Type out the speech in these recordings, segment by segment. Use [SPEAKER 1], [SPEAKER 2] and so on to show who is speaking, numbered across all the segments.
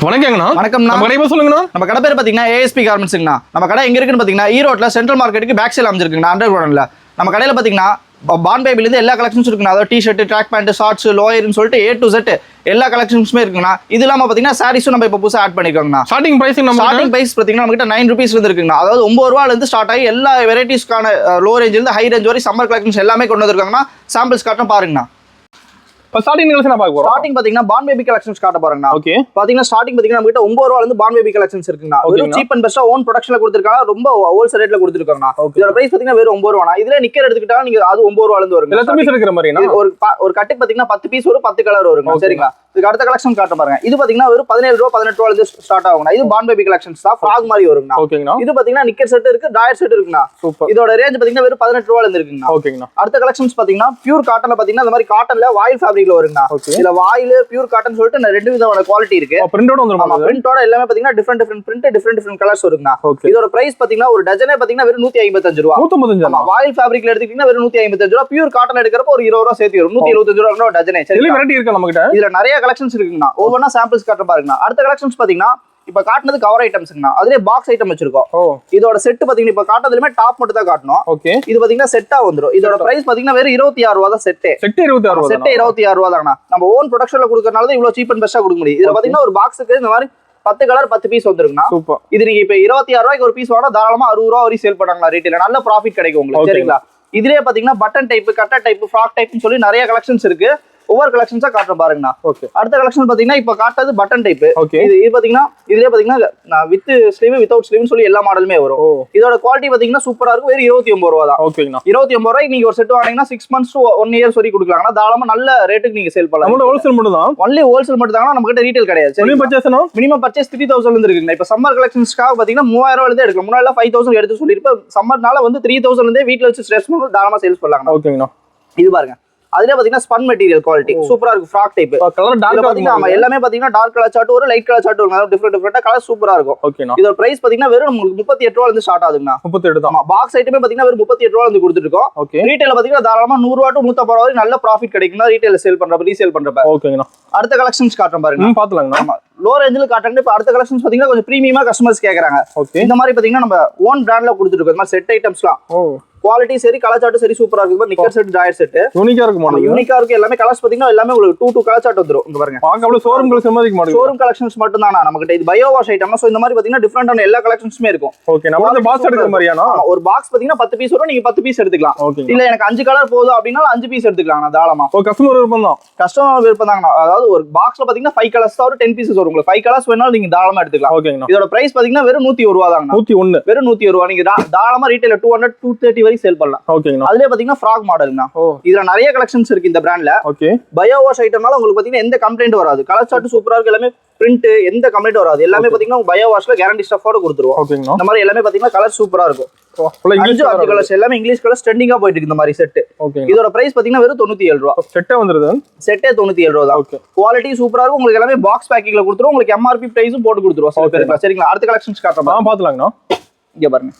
[SPEAKER 1] வணக்கங்கண்ணா.
[SPEAKER 2] வணக்கம்ண்ணா.
[SPEAKER 1] நம்ம கடை பேர் சொல்லுங்கண்ணா.
[SPEAKER 2] நம்ம கடை பேர் பார்த்தீங்கன்னா ஏஎஸ்பி கார்மெண்ட்ஸுங்கண்ணா. நம்ம கடை எங்க இருக்குன்னு பார்த்தீங்கன்னா ஈரோட்ல சென்ட்ரல் மார்க்கெட்டுக்கு பேக் சைடு அமைஞ்சிருக்குங்கண்ணா, அண்டர் கிரவுண்ட்ல. நம்ம கடையில் பார்த்தீங்கன்னா பான் பேபிலேருந்து எல்லா கலெக்ஷன்ஸ் இருக்குண்ணா. அதாவது டிஷர்ட், ட்ராக் பேண்ட், ஷார்ட்ஸ், லோயர்னு சொல்லிட்டு A to Z எல்லா கலெக்ஷன்ஸுமே இருக்குங்கண்ணா. இது இல்லாமல் பார்த்தீங்கன்னா சாரீஸும் நம்ம இப்போ புதுசாக ஆட் பண்ணிருக்கோங்கண்ணா.
[SPEAKER 1] ஸ்டார்டிங் பிரைஸ்
[SPEAKER 2] பார்த்தீங்கன்னா நம்ம கிட்ட 9 rupees இருக்குங்கண்ணா. அதாவது 9 ரூபாயிலிருந்து ஸ்டார்ட் ஆகி எல்லா வெரைட்டிஸ்க்கான லோ ரேஞ்சிலிருந்து ஹை ரேஞ்ச் வரை சம்மர் கலெக்ஷன்ஸ் எல்லாமே கொண்டு வந்திருக்காங்கண்ணா. சாம்பிள்ஸ் காட்டும் பாருங்கண்ணா.
[SPEAKER 1] ஸ்டார்டிங்
[SPEAKER 2] பாத்தீங்கன்னா பான் பேபி கலெக்ஷன்ஸ் காட்ட போறேங்கண்ணா.
[SPEAKER 1] ஓகே.
[SPEAKER 2] பாத்தீங்கன்னா ஸ்டார்டிங் பாத்தீங்கன்னா நம்ம கிட்ட 9 ரூபாயில இருந்து பான் பேபி கலெக்ஷன்ஸ் இருக்குங்கண்ணா. வெறும் சீப் அண்ட் பெஸ்டா ஓன் ப்ரொடக்ஷன்ல கொடுத்திருக்காங்க. ரொம்ப ஹோல்சேல் ரேட்ல கொடுத்திருக்காங்கண்ணா. இதோட பிரைஸ் பாத்தீங்கன்னா வெறும் 9 ரூபாய். இதுல நிக்கர் எடுத்துக்கிட்டா நீங்க அது 9 ரூபாயில இருந்து வருங்க.
[SPEAKER 1] எல்லா பீஸ் இருக்கிற மாதிரினா
[SPEAKER 2] ஒரு கட்டுக்கு பாத்தீங்கன்னா 10 பீஸ் வரும், 10 கலர் வருங்க. சரிங்களா? இதுக்கு அடுத்த கலெக்ஷன் காட்ட பாருங்க. இது பாத்தீங்கன்னா வெறும் 17 ரூபாய் 18 ரூபாயில இருந்து ஸ்டார்ட் ஆகுங்கண்ணா. இது பான் பேபி கலெக்ஷன்ஸ் தான், ஃப்ராக் மாதிரி வருங்கண்ணா.
[SPEAKER 1] ஓகேங்கண்ணா.
[SPEAKER 2] இது பாத்தீங்கன்னா நிக்கர் செட் இருக்கு, டாயர் செட் இருக்குண்ணா.
[SPEAKER 1] சூப்பர்.
[SPEAKER 2] இதோட ரேஞ்ச் பாத்தீங்கன்னா வெறும் 18 ரூபாயில இருந்து இருக்குங்கண்ணா.
[SPEAKER 1] ஓகேங்கண்ணா.
[SPEAKER 2] அடுத்த கலெக்ஷன்ஸ் பாத்தீங்கன்னா பியூர் காட்டன்ல பாத்தீங்கன்னா இந்த மாதிரி காட்டன்ல வாயில் ஃபேப்ரிக்ல வருங்கண்ணா. இதுல வாயில் பியூர் காட்டன் சொல்லிட்டு ரெண்டு விதமான குவாலிட்டி இருக்கு.
[SPEAKER 1] பிரிண்டோட வந்துரும்.
[SPEAKER 2] பிரிண்டோட எல்லாமே பாத்தீங்கன்னா டிஃபரெண்ட் பிரிண்ட், டிஃபரெண்ட் கலர்ஸ் வருங்கண்ணா. இதோட பிரைஸ் பாத்தீங்கன்னா ஒரு டஜனே பாத்தீங்கன்னா வெறும் 155 ரூபாய்.
[SPEAKER 1] 155.
[SPEAKER 2] வாயில் ஃபேப்ரிக்ல எடுத்துக்கிட்டீங்கன்னா வெறும் 155 ரூபாய். பியூர் காட்டன் எடுக்கிறப்ப ஒரு 20 ரூபாய் சேர்த்து வரும். 175 ரூபாய் டஜனே.
[SPEAKER 1] இதுல வெரைட்டி இருக்கு நம்ம கிட்ட.
[SPEAKER 2] இதுல நிறைய கலெக்ஷன்ஸ் இருக்குங்கண்ணா. ஒவ்வொன்னா சாம்பிள்ஸ் காட்ட பாருங்கண்ணா. அடுத்த கலெக்ஷன்ஸ் பாத்தீங்கன்னா இப்ப காட்டுனது கவர் ஐட்டம்ஸ்ங்கண்ணா. அதுலயே பாக்ஸ் ஐட்டம் வச்சிருக்கோம். இதோட செட் பாத்தீங்கன்னா இப்ப காட்டுறதுலயுமே டாப் மட்டும் தான் காட்டணும்.
[SPEAKER 1] ஓகே.
[SPEAKER 2] இது பாத்தீங்கன்னா செட்டா வந்துரும். இதோட பிரைஸ் பாத்தீங்கன்னா வெறும் 26 ரூபாய் தான் செட்.
[SPEAKER 1] செட் 26 ரூபாய்.
[SPEAKER 2] செட் 26 ரூபாய் தாங்கண்ணா. நம்ம ஓன் ப்ரொடக்ஷன்ல கொடுக்கறனால தான் இவ்வளவு சீப் அண்ட் பெஸ்டா கொடுக்க முடியும். இதுல பாத்தீங்கன்னா ஒரு பாக்ஸுக்கு இந்த மாதிரி 10 கலர் 10 பீஸ் வந்துருக்குண்ணா.
[SPEAKER 1] சூப்பர்.
[SPEAKER 2] இது நீங்க இப்ப 26 ரூபாய்க்கு ஒரு பீஸ் வாங்கினா தாராளமா 60 ரூபாய் வரை சேல் பண்ணாங்களா ரீட்டைல. நல்ல ப்ராஃபிட் கிடைக்கும் உங்களுக்கு. சரிங்களா? இதுலயே பாத்தீங்கன்னா button type, cutter type, frock டைப்னு சொல்லி நிறைய கலெக்ஷன்ஸ் இருக்கு. ஒவ்வொரு கலெக்ஷன்ஸா காட்டுற பாருங்கண்ணா. அடுத்த கலெக்ஷன் பாத்தீங்கன்னா இப்ப காட்டுறது பட்டன் டைப். இது பாத்தீங்கன்னா இதுலயே பாத்தீங்கன்னா வித் ஸ்லீவ் வித்அவுட் ஸ்லீவ்னு சொல்லி எல்லா மாடலுமே வரும். இதோட குவாலிட்டி பாத்தீங்கன்னா சூப்பரா இருக்கும். வெறும் 29 ரூபாய் தான். 29 ரூபாய்க்கு நீங்க ஒரு செட் வாங்கினீங்கன்னா 6 months to 1 year வரை கொடுக்கலாம்னா தாராளமா நல்ல ரேட்டுக்கு நீங்க சேல் பண்ணலாம்.
[SPEAKER 1] ஹோல்சேல் மட்டும் தான்.
[SPEAKER 2] ஒன்லி ஹோல்சேல் மட்டும் தான். நம்ம கிட்ட ரீட்டைல் கிடையாது. மினிமம் பர்ச்சேஸ் 3000 இருந்து இருக்குங்க. இப்ப சம்மர் கலெக்ஷன்ஸ்க்காக பாத்தீங்கன்னா 3000 ரூபாயில இருந்து எடுக்கலாம். முன்னாடி 5000 எடுத்து சொல்லிருப்ப சம்மர்னால வந்து 3000 இருந்தே வீட்ல வச்சு ஸ்ட்ரெஸ் பண்ணி தாராளமா சேல்ஸ் பண்ணலாம்.
[SPEAKER 1] ஓகேங்கண்ணா.
[SPEAKER 2] இது பாருங்க. அதுல பாத்தீங்கன்னா ஸ்பன் மெட்டீரியல் குவாலிட்டி சூப்பரா இருக்கு. ஃப்ராக் டைப்
[SPEAKER 1] கலர் டார்க்
[SPEAKER 2] பாத்தீங்கன்னா ஆமா எல்லாமே பாத்தீங்கன்னா டார்க் கலர் சார்ட் ஒரு லைட் கலர் சார்ட் ஒரு டிஃபரெண்டா கலர் சூப்பரா இருக்கும்.
[SPEAKER 1] ஓகேண்ணா.
[SPEAKER 2] இதோட பிரைஸ் பாத்தீங்கன்னா வெறும் உங்களுக்கு 38 ரூபாயில இருந்து ஸ்டார்ட் ஆகுதுங்கண்ணா.
[SPEAKER 1] 38 தான்.
[SPEAKER 2] ஆமா பாக்ஸ் ஐட்டமே பாத்தீங்கன்னா வெறும் 38 ரூபாயில இருந்து கொடுத்துட்டு இருக்கோம்.
[SPEAKER 1] ஓகே.
[SPEAKER 2] ரீட்டைல பாத்தீங்கன்னா தாராளமா 100 ரூபாய் to 150 ரூபாய் நல்ல ப்ராஃபிட் கிடைக்கும்னா ரீட்டைல சேல் பண்றப்ப ரீசேல் பண்றப்ப.
[SPEAKER 1] ஓகேங்கண்ணா.
[SPEAKER 2] அடுத்த கலெக்ஷன்ஸ் காட்டுறேன் பாருங்க.
[SPEAKER 1] பாத்துலாங்கண்ணா.
[SPEAKER 2] ஆமா லோ ரேஞ்சில காட்டுறேன். இப்ப அடுத்த கலெக்ஷன்ஸ் பாத்தீங்கன்னா கொஞ்சம் பிரீமியமா கஸ்டமர்ஸ் கேக்குறாங்க. இந்த மாதிரி பாத்தீங்கன்னா நம்ம ஓன் பிராண்ட்ல கொடுத்துட்டு இருக்கோம். இந்த மாதிரி செட் ஐட்டம்ஸ்லாம் குவாலிட்டி சரி, கலர் சார்ட் சரி சூப்பரா இருக்கு. நிக்கர் செட், ஜாயர் செட் யூனிக்கா இருக்கு. மாடல் யூனிக்கா இருக்கு. எல்லாமே கலர்ஸ் பாத்தீங்கன்னா எல்லாமே உங்களுக்கு 2 கலர் சார்ட் வந்துரும். இங்க பாருங்க.
[SPEAKER 1] பாக்க அப்படியே ஷோரூம் கலெக்ஷன் மாதிரி இருக்கு.
[SPEAKER 2] ஷோரூம் கலெக்ஷன்ஸ் மட்டும் தானா நம்ம கிட்ட. இது பயோ வாஷ் ஐட்டம். சோ இந்த மாதிரி பாத்தீங்கன்னா டிஃபரெண்டான எல்லா கலெக்ஷன்ஸ்மே இருக்கும்.
[SPEAKER 1] ஓகே. நம்ம வந்து பாக்ஸ் எடுக்கிற மாதிரியானா
[SPEAKER 2] ஒரு பாக்ஸ் பாத்தீங்கன்னா 10 பீஸ் வரும். நீங்க 10 பீஸ் எடுத்துக்கலாம். இல்ல எனக்கு 5 கலர் போதும் அப்படினா 5 பீஸ் எடுத்துக்கலாம் தாராளமா.
[SPEAKER 1] ஓ கஸ்டமர் விருப்பம் தான்.
[SPEAKER 2] கஸ்டமர் விருப்பம் தாங்கண்ணா. அதாவது ஒரு பாக்ஸ்ல பாத்தீங்கன்னா 5 கலர்ஸ் தான் வரும். 10 பீசஸ் வரும். உங்களுக்கு 5 கலர்ஸ் வேணாலும் நீங்க தாராளமா எடுத்துக்கலாம். ஓகேங்கண்ணா. இதோட பிரைஸ் பாத்தீங்கன்னா வெறும் 101 ரூபாய் தாங்கண்ணா. 101 வெறும் 101 ரூபாய். நீங்க தாராளமா ரீட்டைல 200 230 வரை சேல் பண்ணலாம். ஓகேங்கண்ணா. அதுல பாத்தீங்கன்னா ஃப்ராக் மாடல்னா. இதுல நிறைய கலெக்ஷன்ஸ் இருக்கு இந்த பிராண்ட்ல. ஓகே. பயோ வாஷ் ஐட்டம்னால உங்களுக்கு பாத்தீங்கன்னா எந்த கம்ப்ளைண்ட் வராது. கலர் சார்ட் சூப்பரா இருக்கு. எல்லாமே பிரிண்ட் எந்த கம்ப்ளைண்ட் வராது. எல்லாமே பாத்தீங்கன்னா பயோ வாஷ்ல கேரண்டி ஸ்டஃப்போட கொடுத்துருவோம். ஓகேங்கண்ணா. இந்த மாதிரி எல்லாமே பாத்தீங்கன்னா கலர் சூப்பரா இருக்கும். அஞ்சு கலர்ஸ் எல்லாமே இங்கிலீஷ் கலர்ஸ் ட்ரெண்டிங்கா போயிட்டு இருக்கு இந்த மாதிரி செட். இதோட பிரைஸ் பாத்தீங்கன்னா வெறும் 97 ரூபாய். செட்டே வந்துருது. செட்டே 97 ரூபாய் தான். ஓகே. குவாலிட்டி சூப்பரா இருக்கும். உங்களுக்கு எல்லாமே பாக்ஸ் பேக்கிங்ல கொடுத்துருவோம். உங்களுக்கு MRP பிரைஸும் போட்டு கொடுத்துருவோம். சரிங்களா? அடுத்த கலெக்ஷன்ஸ் காட்டுறோம். பாத்துலாங்கண்ணா. இங்க பாருங்க.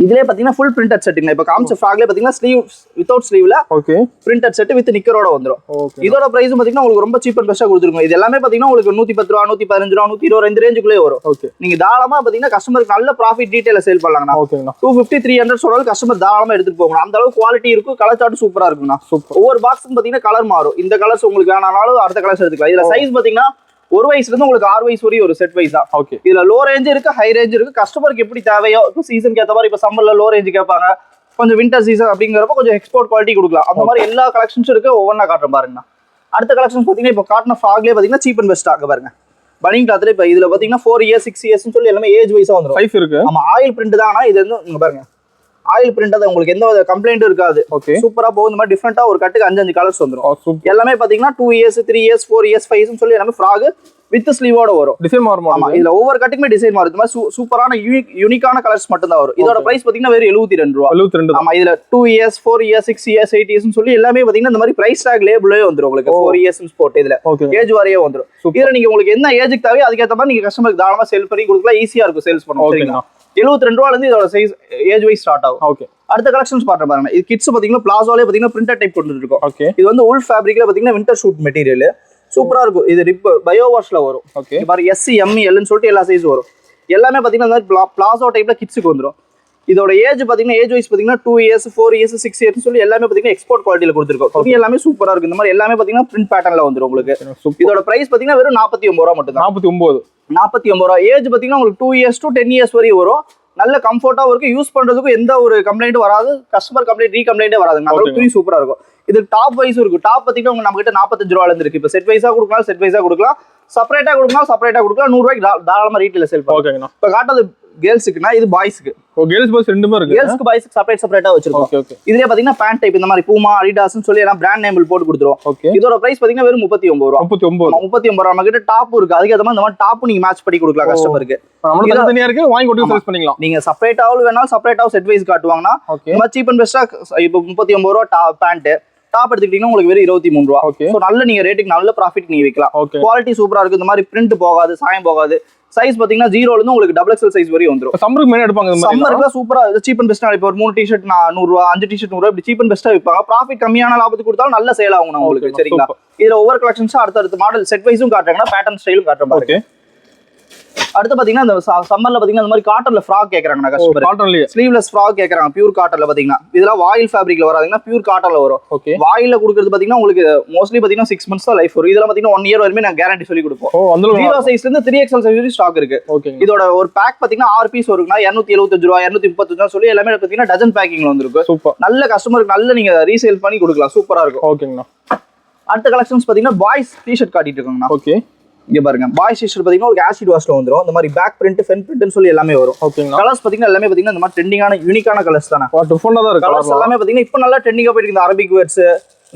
[SPEAKER 2] இதுல பாத்தீங்கன்னா ஃபுல் பிரிண்டட் செட்டுங்க. இப்ப காமிச்ச ஃப்ராக்ல பாத்தீங்கன்னா ஸ்லீவ் வித்அவுட் ஸ்லீவ்ல ஓகே பிரிண்டட் செட் வித் நிக்கரோட வந்துரும். இதோட பிரைஸ் பாத்தீங்கன்னா உங்களுக்கு ரொம்ப சீப் அண்ட் பெஸ்டா கொடுத்துருங்க. இது எல்லாமே பாத்தீங்கன்னா உங்களுக்கு 110 ரூபாய் 115 ரூபாய் 120 இந்த ரேஞ்சுக்குள்ளே வரும். ஓகே. நீங்க தாராளமா பாத்தீங்கன்னா கஸ்டமருக்கு நல்ல ப்ராஃபிட் டீடைல சேல் பண்ணலாம்னா. ஓகேங்கண்ணா. 250 300 சொல்றது கஸ்டமர் தாராளமா எடுத்துட்டு போகணும். அந்த அளவுக்கு குவாலிட்டி இருக்கும். கலர் சார்ட் சூப்பரா இருக்கும்னா. ஒவ்வொரு பாக்ஸும் பாத்தீங்கன்னா கலர் மாறும். இந்த கலர்ஸ் உங்களுக்கு வேணாலும் அடுத்த கலர்ஸ் எடுத்துக்கலாம். இதுல சைஸ் பாத்தீங்கன்னா 1 வயசுல இருந்து உங்களுக்கு 6 வயசு வரை ஒரு செட் வைஸ் தான். ஓகே. இதுல லோ ரேஞ்ச் இருக்கு, ஹை ரேஞ்ச் இருக்கு. கஸ்டமருக்கு எப்படி தேவையோ இப்போ சீசனுக்கு ஏற்ற மாதிரி. இப்போ சம்மர்ல லோ ரேஞ்ச் கேட்பாங்க, கொஞ்சம் வின்டர் சீசன் அப்படிங்கிறப்ப கொஞ்சம் எக்ஸ்போர்ட் குவாலிட்டி கொடுக்கலாம். அந்த மாதிரி எல்லா கலெக்ஷன்ஸும் இருக்கு. ஒவ்வொன்றா காட்டுறேன் பாருங்கண்ணா. அடுத்த கலெக்ஷன்ஸ் பாத்தீங்கன்னா இப்போ காட்டின ஃப்ராக்லேயே பாத்தீங்கன்னா சீப் அண்ட் பெஸ்ட் ஆக பாருங்க. பனிங் கிளாத்ல இப்போ இதுல பாத்தீங்கன்னா 4 years 6 years சொல்லி எல்லாமே ஏஜ் வைஸா வந்துரும். சைஸ் இருக்கு. ஆமா ஆயில் பிரிண்ட் தான். ஆனா இது வந்து இங்க பாருங்க ஆயில் பிரிண்ட் தான். உங்களுக்கு எந்த கம்ப்ளைண்ட்டும் இருக்காது. ஓகே. சூப்பரா போகும். இந்த மாதிரி டிஃபரெண்டா ஒரு கட்டுக்கு 5 கலர்ஸ் வந்துரும். எல்லாமே பாத்தீங்கன்னா 2 years 3 years 4 years 5 years சொல்லி எல்லாமே ஃப்ராக் வித் ஸ்லீவோட வரும். டிசைன் மாறும். ஆமா இதுல ஒவ்வொரு கட்டுக்குமே டிசைன் மாறும். இந்த மாதிரி சூப்பரான யூனிக்கான கலர்ஸ் மட்டும் தான் வரும். இதோட பிரைஸ் பாத்தீங்கன்னா வெறும் 72 ரூபாய். 72. ஆமா இதுல 2 years 4 years 6 years 8 years சொல்லி எல்லாமே பாத்தீங்கன்னா இந்த மாதிரி பிரைஸ் டாக் லேபிளே வந்துரும். உங்களுக்கு 4 years போட்டு இதுல ஏஜ் வரையே வந்துரும். இதுல நீங்க உங்களுக்கு என்ன ஏஜுக்கு தேவையோ அதுக்கேற்ற மாதிரி நீங்க கஸ்டமருக்கு தாராளமா சேல் பண்ணி கொடுக்கலாம். ஈஸியா இருக்கும் சேல்ஸ் பண்ண. சரிங்களா? 72 ரூபாயில இருந்து இதோட சைஸ் ஏஜ் வைஸ் ஸ்டார்ட் ஆகும். ஓகே. அடுத்த கலெக்ஷன்ஸ் பாருங்க. இது கிட்ஸ் பாத்தீங்கன்னா பிளாசோலே பாத்தீங்கன்னா பிரிண்டட் டைப் கொண்டு இருக்கோம். ஓகே. இது வந்து உல் ஃபேப்ரிக்ல பாத்தீங்கன்னா வின்டர் ஷூட் மெட்டீரியல். சூப்பரா இருக்கும். இது ரிப் பயோ வாஷ்ல வரும்.
[SPEAKER 1] ஓகே
[SPEAKER 2] பாரு SC M Lன்னு சொல்லிட்டு எல்லா சைஸ் வரும். எல்லாமே பாத்தீங்கன்னா இந்த மாதிரி பிளாசோ டைப்ல கிட்ஸுக்கு வந்துரும். இதோட ஏஜ் பாத்தீங்கன்னா ஏஜ் வைஸ் பாத்தீங்கன்னா 2 years 4 years 6 years சொல்லி எல்லாமே பாத்தீங்கன்னா எக்ஸ்போர்ட் குவாலிட்டில கொடுத்துருக்கோம். துணி எல்லாமே சூப்பரா இருக்கு. இந்த மாதிரி எல்லாமே பாத்தீங்கன்னா பிரிண்ட் பேட்டர்ன்ல வந்துரும் உங்களுக்கு. இதோட பிரைஸ் பாத்தீங்கன்னா வெறும் 49 ரூபா மட்டும் தான். 49 ரூபா. ஏஜ் பாத்தீங்கன்னா உங்களுக்கு 2 years to 10 years வரையும் வரும். நல்ல கம்ஃபர்ட்டாவும் இருக்கு. யூஸ் பண்றதுக்கு எந்த ஒரு கம்ப்ளைண்ட்டும் வராது. கஸ்டமர் கம்ப்ளைண்ட் ரீகம்ப்ளைண்டே வராதுங்க. அதோட துணி சூப்பரா இருக்கும். இது டாப் வைஸும் இருக்கு. டாப் பாத்தீங்கன்னா நம்ம கிட்ட 45 ரூபால இருந்து இருக்கு. இப்போ செட் வைஸா கொடுக்கலாம், செட் வைஸா கொடுக்கலாம், செப்பரேட்டா கொடுக்கலாம், செப்பரேட்டா கொடுக்கலாம். 100 ரூபாய்க்கு தாராளமா ரீட்டைல சேல் பண்ணலாம். இப்போ காட்டுறது கேர்ள்ஸ்க்குனா இது பாய்ஸ்க்கு.
[SPEAKER 1] கேர்ள்ஸ் பாய்ஸ் ரெண்டுமே இருக்கு.
[SPEAKER 2] கேர்ள்ஸ்க்கு பாய்ஸ்க்கு செப்பரேட்டா வச்சிருக்கோம். இதுலயே பாத்தீங்கன்னா பேண்ட் டைப் இந்த மாதிரி பூமா அடிடாஸ்னு சொல்லி எல்லாம் பிராண்ட் நேம் போட்டு கொடுத்துருவோம். இதோட பிரைஸ் பாத்தீங்கன்னா வெறும் 39 ரூபா. 39 ரூபா. நம்ம கிட்ட டாப் இருக்கு. அதுக்கு ஏத்த மாதிரி இந்த மாதிரி டாப் நீங்க மேட்ச் பண்ணி கொடுக்கலாம் கஸ்டமருக்கு.
[SPEAKER 1] நம்மளுக்கு தனியா இருக்கு, வாங்கி கொடுத்து சேல்ஸ் பண்ணிக்கலாம்.
[SPEAKER 2] நீங்க செப்பரேட்டாவும் வேணாலும் செப்பரேட்டாவும் செட் வைஸ் காட்டுவாங்கன்னா இந்த மாதிரி சீப் அண்ட் பெஸ்டா இப்போ 39 ரூபா பேண்ட் டாப் எடுத்துக்கிட்டீங்கன்னா உங்களுக்கு வெறும் 23 ரூபா. சோ நல்ல நீங்க ரேட்டுக்கு நல்ல ப்ராஃபிட் நீங்க விக்கலாம். குவாலிட்டி சூப்பரா இருக்கு. இந்த மாதிரி பிரிண்ட் போகாது, சாயம் போகாது. சைஸ் பாத்தீங்கன்னா 0ல இருந்து உங்களுக்கு XXL சைஸ் வரையும் வந்துரும்.
[SPEAKER 1] சம்மருக்கு மேல எடுப்பாங்க. இந்த மாதிரி
[SPEAKER 2] சம்மருக்கு சூப்பரா சீப் அண்ட் பெஸ்டா. இப்போ ஒரு 3 டி-ஷர்ட் 100 ரூபா, 5 டி-ஷர்ட் 100 ரூபா இப்படி சீப் அண்ட் பெஸ்டா விப்பாங்க. ப்ராஃபிட் கம்மியான லாபத்துக்கு கொடுத்தாலும் நல்ல சேல் ஆகும் உங்களுக்கு. சரிங்களா? இதுல ஒவ்வொரு கலெக்ஷன்ஸா அடுத்த மாடல் செட் வைஸும் காட்டுறாங்கன்னா பேட்டர்ன் ஸ்டைலும் காட்டுறோம். ஓகே. அடுத்து பாத்தீங்கன்னா இந்த சம்மர்ல பாத்தீங்கன்னா இந்த மாதிரி காட்டன்ல ஃப்ராக் கேக்குறாங்க கஸ்டமர். காட்டன்லயே ஸ்லீவ்லெஸ் ஃப்ராக் கேக்குறாங்க. பியூர் காட்டன்ல பாத்தீங்கன்னா இதெல்லாம் வாயில் ஃபேப்ரிக்ல வராதுங்கன்னா பியூர் காட்டன்ல வரும். வாயில கொடுக்கிறது பாத்தீங்கன்னா உங்களுக்கு மோஸ்ட்லி பாத்தீங்கன்னா 6 months தான் லைஃப் வரும். இதெல்லாம் பாத்தீங்கன்னா 1 year வரைக்கும் நான் கேரண்டி சொல்லி கொடுப்போம். 0 சைஸ்ல இருந்து 3XL சைஸ் வரை ஸ்டாக் இருக்கு. இதோட ஒரு பேக் பாத்தீங்கன்னா 6 பீஸ் வரும்னா 275 ரூபாய் 235 ரூபாய் சொல்லி எல்லாமே பாத்தீங்கன்னா டஜன் பேக்கிங்ல வந்திருக்கு. நல்ல கஸ்டமருக்கு நல்ல நீங்க ரீசேல் பண்ணி கொடுக்கலாம். சூப்பரா இருக்கும்.
[SPEAKER 1] ஓகேங்கண்ணா.
[SPEAKER 2] அடுத்த கலெக்ஷன்ஸ் பாத்தீங்கன்னா பாய்ஸ் டி-ஷர்ட் காட்டிட்டு இருக்காங்கண்ணா. ஓகே. இங்க பாருங்க பாய்ஸ் டி-ஷர்ட் பாத்தீங்கன்னா ஒரு ஆசிட் வாஷ்ல வந்துரும். இந்த மாதிரி பேக் பிரிண்ட் ஃப்ரண்ட் பிரிண்ட்னு சொல்லி எல்லாமே வரும். கலர்ஸ் பாத்தீங்கன்னா எல்லாமே பாத்தீங்கன்னா இந்த மாதிரி ட்ரெண்டிங்கான யூனிக்கான கலர்ஸ் தான. டிஃபரெண்டா தான் இருக்கு. கலர்ஸ் எல்லாமே பாத்தீங்கன்னா இப்போ நல்லா ட்ரெண்டிங்கா போயிட்டு இருக்கு. Arabic words,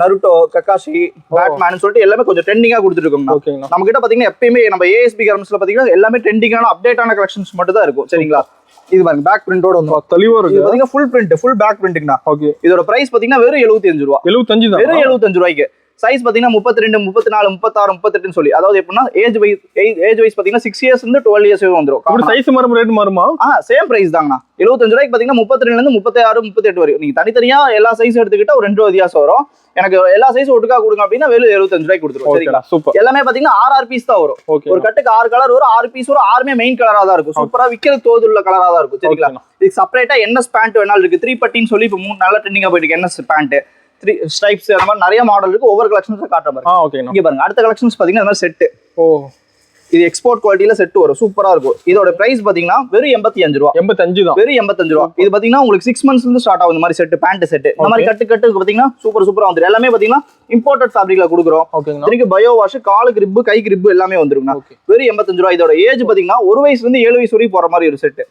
[SPEAKER 2] Naruto, Kakashi, Batman சொல்லிட்டு எல்லாமே கொஞ்சம் ட்ரெண்டிங்கா கொடுத்துட்டு இருக்கோம். நம்ம கிட்ட பாத்தீங்கன்னா எப்பயுமே நம்ம ASP கார்மெண்ட்ஸ்ல பாத்தீங்கன்னா எல்லாமே ட்ரெண்டிங்கான அப்டேட்டான கலெக்ஷன்ஸ் மட்டும் தான் இருக்கும். சரிங்களா? இது பாருங்க பேக் பிரிண்டோட வந்து தெளிவா இருக்கு. பாத்தீங்கன்னா ஃபுல் பிரிண்ட் ஃபுல் பேக் பிரிண்ட்ங்கனா. ஓகே. இதோட பிரைஸ் பாத்தீங்கன்னா வெறும் 75 ரூபாய். 75 தான். வெறும் 75 ரூபாய்க்கு. சைஸ் பாத்தீங்கன்னா 32 34 36 38 சொல்லி அதாவது எப்படின்னா ஏஜ் வைஸ் பாத்தீங்கன்னா 6 years இருந்து 12 years வந்துரும்.
[SPEAKER 1] அப்படி சைஸ் மாறும் ரேட் மாறுமா?
[SPEAKER 2] Same price தாங்கண்ணா. 75 ரூபாய்க்கு பாத்தீங்கன்னா 32ல இருந்து 36 38 வரைக்கும். நீங்க தனித்தனியா எல்லா சைஸ் எடுத்துக்கிட்டா ஒரு 2 ரூபாய் வித்தியாசம் வரும். எனக்கு எல்லா சைஸ் ஒட்டுக்கா கொடுங்க அப்படின்னா வெறும் 75 ரூபாய்க்கு கொடுத்துருவோம். சரிங்களா? சூப்பர். எல்லாமே பாத்தீங்கன்னா 6 பீஸ் தான் வரும். ஒரு கட்டுக்கு 6 கலர் வரும். 6 பீஸ் வரும். 6மே மெயின் கலரா தான் இருக்கும். சூப்பரா விக்கிறது தோதுள்ள கலரா தான் இருக்கும். சரிங்களா? இதுக்கு செப்பரேட்டா NS பேண்ட் வேணாலும் இருக்கு. 3 பட்டின்னு சொல்லி இப்போ 3 நல்ல ட்ரெண்டிங்கா போயிட்டு NS பேண்ட் 3 ஸ்ட்ரைப்ஸ் அந்த மாதிரி நிறைய மாடல் இருக்கு. ஒவ்வொரு கலெக்ஷன்ஸா காட்டுற மாதிரி. ஓகே. இங்க பாருங்க அடுத்த கலெக்ஷன்ஸ் பாத்தீங்கன்னா இந்த மாதிரி செட். இது எக்ஸ்போர்ட் குவாலிட்டில செட் வரும். சூப்பரா இருக்கும். இதோட பிரைஸ் பாத்தீங்கன்னா வெறும் 85 ரூபாய். 85 தான். வெறும் 85 ரூபாய். இது பாத்தீங்கன்னா உங்களுக்கு 6 months இருந்து ஸ்டார்ட் ஆகும். இந்த மாதிரி செட் பேண்ட் செட் இந்த மாதிரி கட்டு பாத்தீங்கன்னா சூப்பரா வந்துரும். எல்லாமே பாத்தீங்கன்னா இம்போர்ட்டட் ஃபேப்ரிக்ல கொடுக்குறோம். இதுக்கு பயோ வாஷ், கால் கிரிப், கை கிரிப் எல்லாமே வந்துருங்க. வெறும் 85 ரூபாய். இதோட ஏஜ் பாத்தீங்கன்னா 1 வயசுல இருந்து 7 வயசு வரைக்கும் போற மாதிரி ஒரு செட்.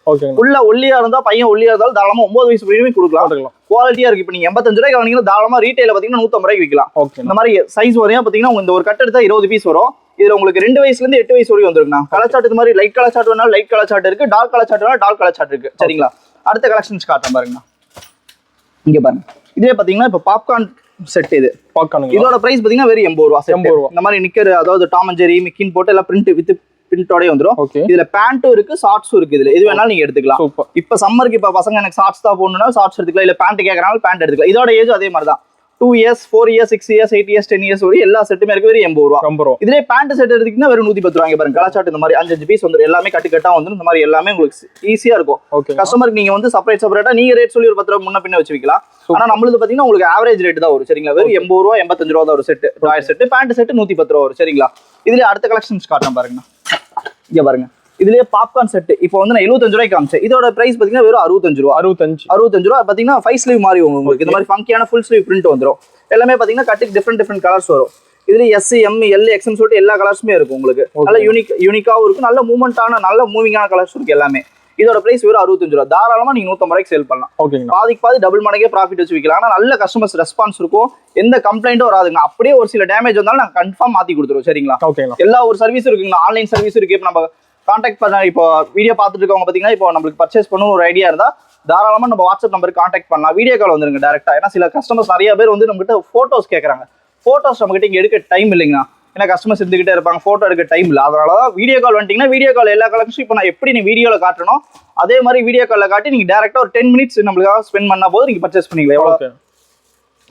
[SPEAKER 2] உள்ள ஒல்லியா இருந்தா பையன் ஒல்லியா இருந்தாலும் தாராளமா 9 வயசு வரைக்கும் கொடுக்கலாம். குவாலிட்டியா இருக்கு. இப்போ நீங்க 85 ரூபாய்க்கு வாங்கினீங்கன்னா தாராளமா ரீட்டைல பாத்தீங்கன்னா 150 ரூபாய்க்கு விற்கலாம். இந்த மாதிரி சைஸ் வரையும் பாத்தீங்கன்னா இந்த ஒரு கட் எடுத்தா 20 பீஸ் வரும். இதுல உங்களுக்கு 2 வயசுல இருந்து 8 வயசு வரைக்கும் வந்துருக்குண்ணா. கலர் சார்ட் இந்த மாதிரி லைட் கலர் சார்ட் வேணாலும் லைட் கலர் சார்ட் இருக்கு. டார்க் கலர் சார்ட் வேணாலும் டார்க் கலர் சார்ட் இருக்கு. சரிங்களா? அடுத்த கலெக்ஷன்ஸ் காட்டுறேன் பாருங்கண்ணா. இங்க பாருங்க இதே பாத்தீங்கன்னா இப்போ பாப்கார்ன் செட். இது பாப்கார்ன் இதோட பிரைஸ் பாத்தீங்கன்னா வெறும் 80 ரூபாய். 80 ரூபாய். இந்த மாதிரி நிக்கர் அதாவது டாம் அண்ட் ஜெரி மிக்கின் போட்டு எல்லாம் பிரிண்ட் வித் பிரிண்டோடய வந்துரும். இதுல பேண்ட்டும் இருக்கு ஷார்ட்ஸும் இருக்கு. இதுல எது வேணாலும் நீங்க எடுத்துக்கலாம். இப்ப சம்மருக்கு இப்ப பசங்க எனக்கு ஷார்ட்ஸ் தான் போடணும்னா ஷார்ட்ஸ் எடுத்துக்கலாம். இல்ல பேண்ட் கேட்கறாங்க பேண்ட் எடுத்துக்கலாம். இதோட ஏஜ் அதே மாதிரி தான். 2 years 4 years 6 years 8 years 10 years வரை எல்லா செட்டுமே இருக்கு. வெறும் 80 ரூபாய். இதுல பேண்ட் செட் எடுத்தீங்கன்னா வெறும் 110 ரூபாய். பாருங்க கலர் சார்ட் இந்த மாதிரி 5 பீஸ் வந்துரும். எல்லாமே கட்டா வந்துரும். இந்த மாதிரி எல்லாமே உங்களுக்கு ஈஸியா இருக்கும். கஸ்டமருக்கு நீங்க வந்து செப்பரேட்டா நீங்க ரேட் சொல்லி ஒரு 10 ரூபாய் முன்ன பின்ன வச்சு விக்கலாம். ஆனா நம்மளுக்கு பாத்தீங்கன்னா உங்களுக்கு ஆவரேஜ் ரேட் தான் வரும். சரிங்களா? வெறும் 80 ரூபாய் 85 ரூபாய் தான் ஒரு செட். டாயர் செட் பேண்ட் செட் 110 ரூபாய் வரும். சரிங்களா? இதுல அடுத்த கலெக்ஷன்ஸ் காட்டுறேன் பாருங்க. இங்க பாருங்க இதுலயே பாப்கார்ன் செட். இப்போ வந்து நான் 75 ரூபாய்க்கு காமிச்சேன். இதோட பிரைஸ் பாத்தீங்கன்னா வெறும் 65 ரூபாய். 65 ரூபாய் பாத்தீங்கன்னா 5 ஸ்லீவ் மாதிரி உங்களுக்கு இந்த மாதிரி ஃபங்கியான ஃபுல் ஸ்லீவ் பிரிண்ட் வந்துரும். எல்லாமே பாத்தீங்கன்னா கட்டுக்கு டிஃபரெண்ட் கலர்ஸ் வரும். இதுல SC M L XM சொல்லிட்டு எல்லா கலர்ஸுமே இருக்கும் உங்களுக்கு. நல்ல யூனிக்காவும் இருக்கும். நல்ல மூவ்மெண்டான நல்ல மூவிங்கான கலர்ஸ் இருக்கு எல்லாமே. இதோட பிரைஸ் வெறும் 65 ரூபாய். தாராளமா நீங்க 150 ரூபாய்க்கு சேல் பண்ணலாம். பாதி டபுள் மடங்கே ப்ராஃபிட் வச்சு விற்கலாம். ஆனா நல்ல கஸ்டமர்ஸ் ரெஸ்பான்ஸ் இருக்கும். எந்த கம்ப்ளைண்ட்டும் வராதுங்க. அப்படியே ஒரு சில டேமேஜ் வந்தாலும் நாங்க கன்ஃபார்ம் மாத்தி கொடுத்துருவோம். சரிங்களா? எல்லா ஒரு சர்வீஸ் இருக்குங்க. ஆன்லைன் சர்வீஸ் இருக்கு. இப்போ நம்ம கான்டாக்ட் பண்ண இப்போ வீடியோ பார்த்துட்டு இருக்கவங்க பாத்தீங்கன்னா இப்போ நம்மளுக்கு பர்ச்சேஸ் பண்ணணும் ஒரு ஐடியா இருந்தா தாராளமா நம்ம வாட்ஸ்அப் நம்பருக்கு கான்டாக்ட் பண்ணலாம். வீடியோ கால் வந்துருங்க டேரக்டா. ஏன்னா சில கஸ்டமர்ஸ் நிறைய பேர் வந்து நம்ம கிட்ட போட்டோஸ் கேட்கறாங்க. போட்டோஸ் நம்ம கிட்ட இங்க எடுக்க டைம் இல்லைங்கண்ணா. ஏன்னா கஸ்டமர்ஸ் இருந்துகிட்டே இருப்பாங்க. போட்டோ எடுக்க டைம் இல்லை. அதனாலதான் வீடியோ கால் வந்துட்டீங்கன்னா வீடியோ கால் எல்லா கலெக்ஷனும் இப்போ நான் எப்படி நீ வீடியோல காட்டணும் அதே மாதிரி வீடியோ கால்ல காட்டி நீங்க டேரக்டா ஒரு 10 minutes நம்மளுக்காக ஸ்பெண்ட் பண்ணா போது நீங்க பர்ச்சேஸ் பண்ணிக்கலாம்.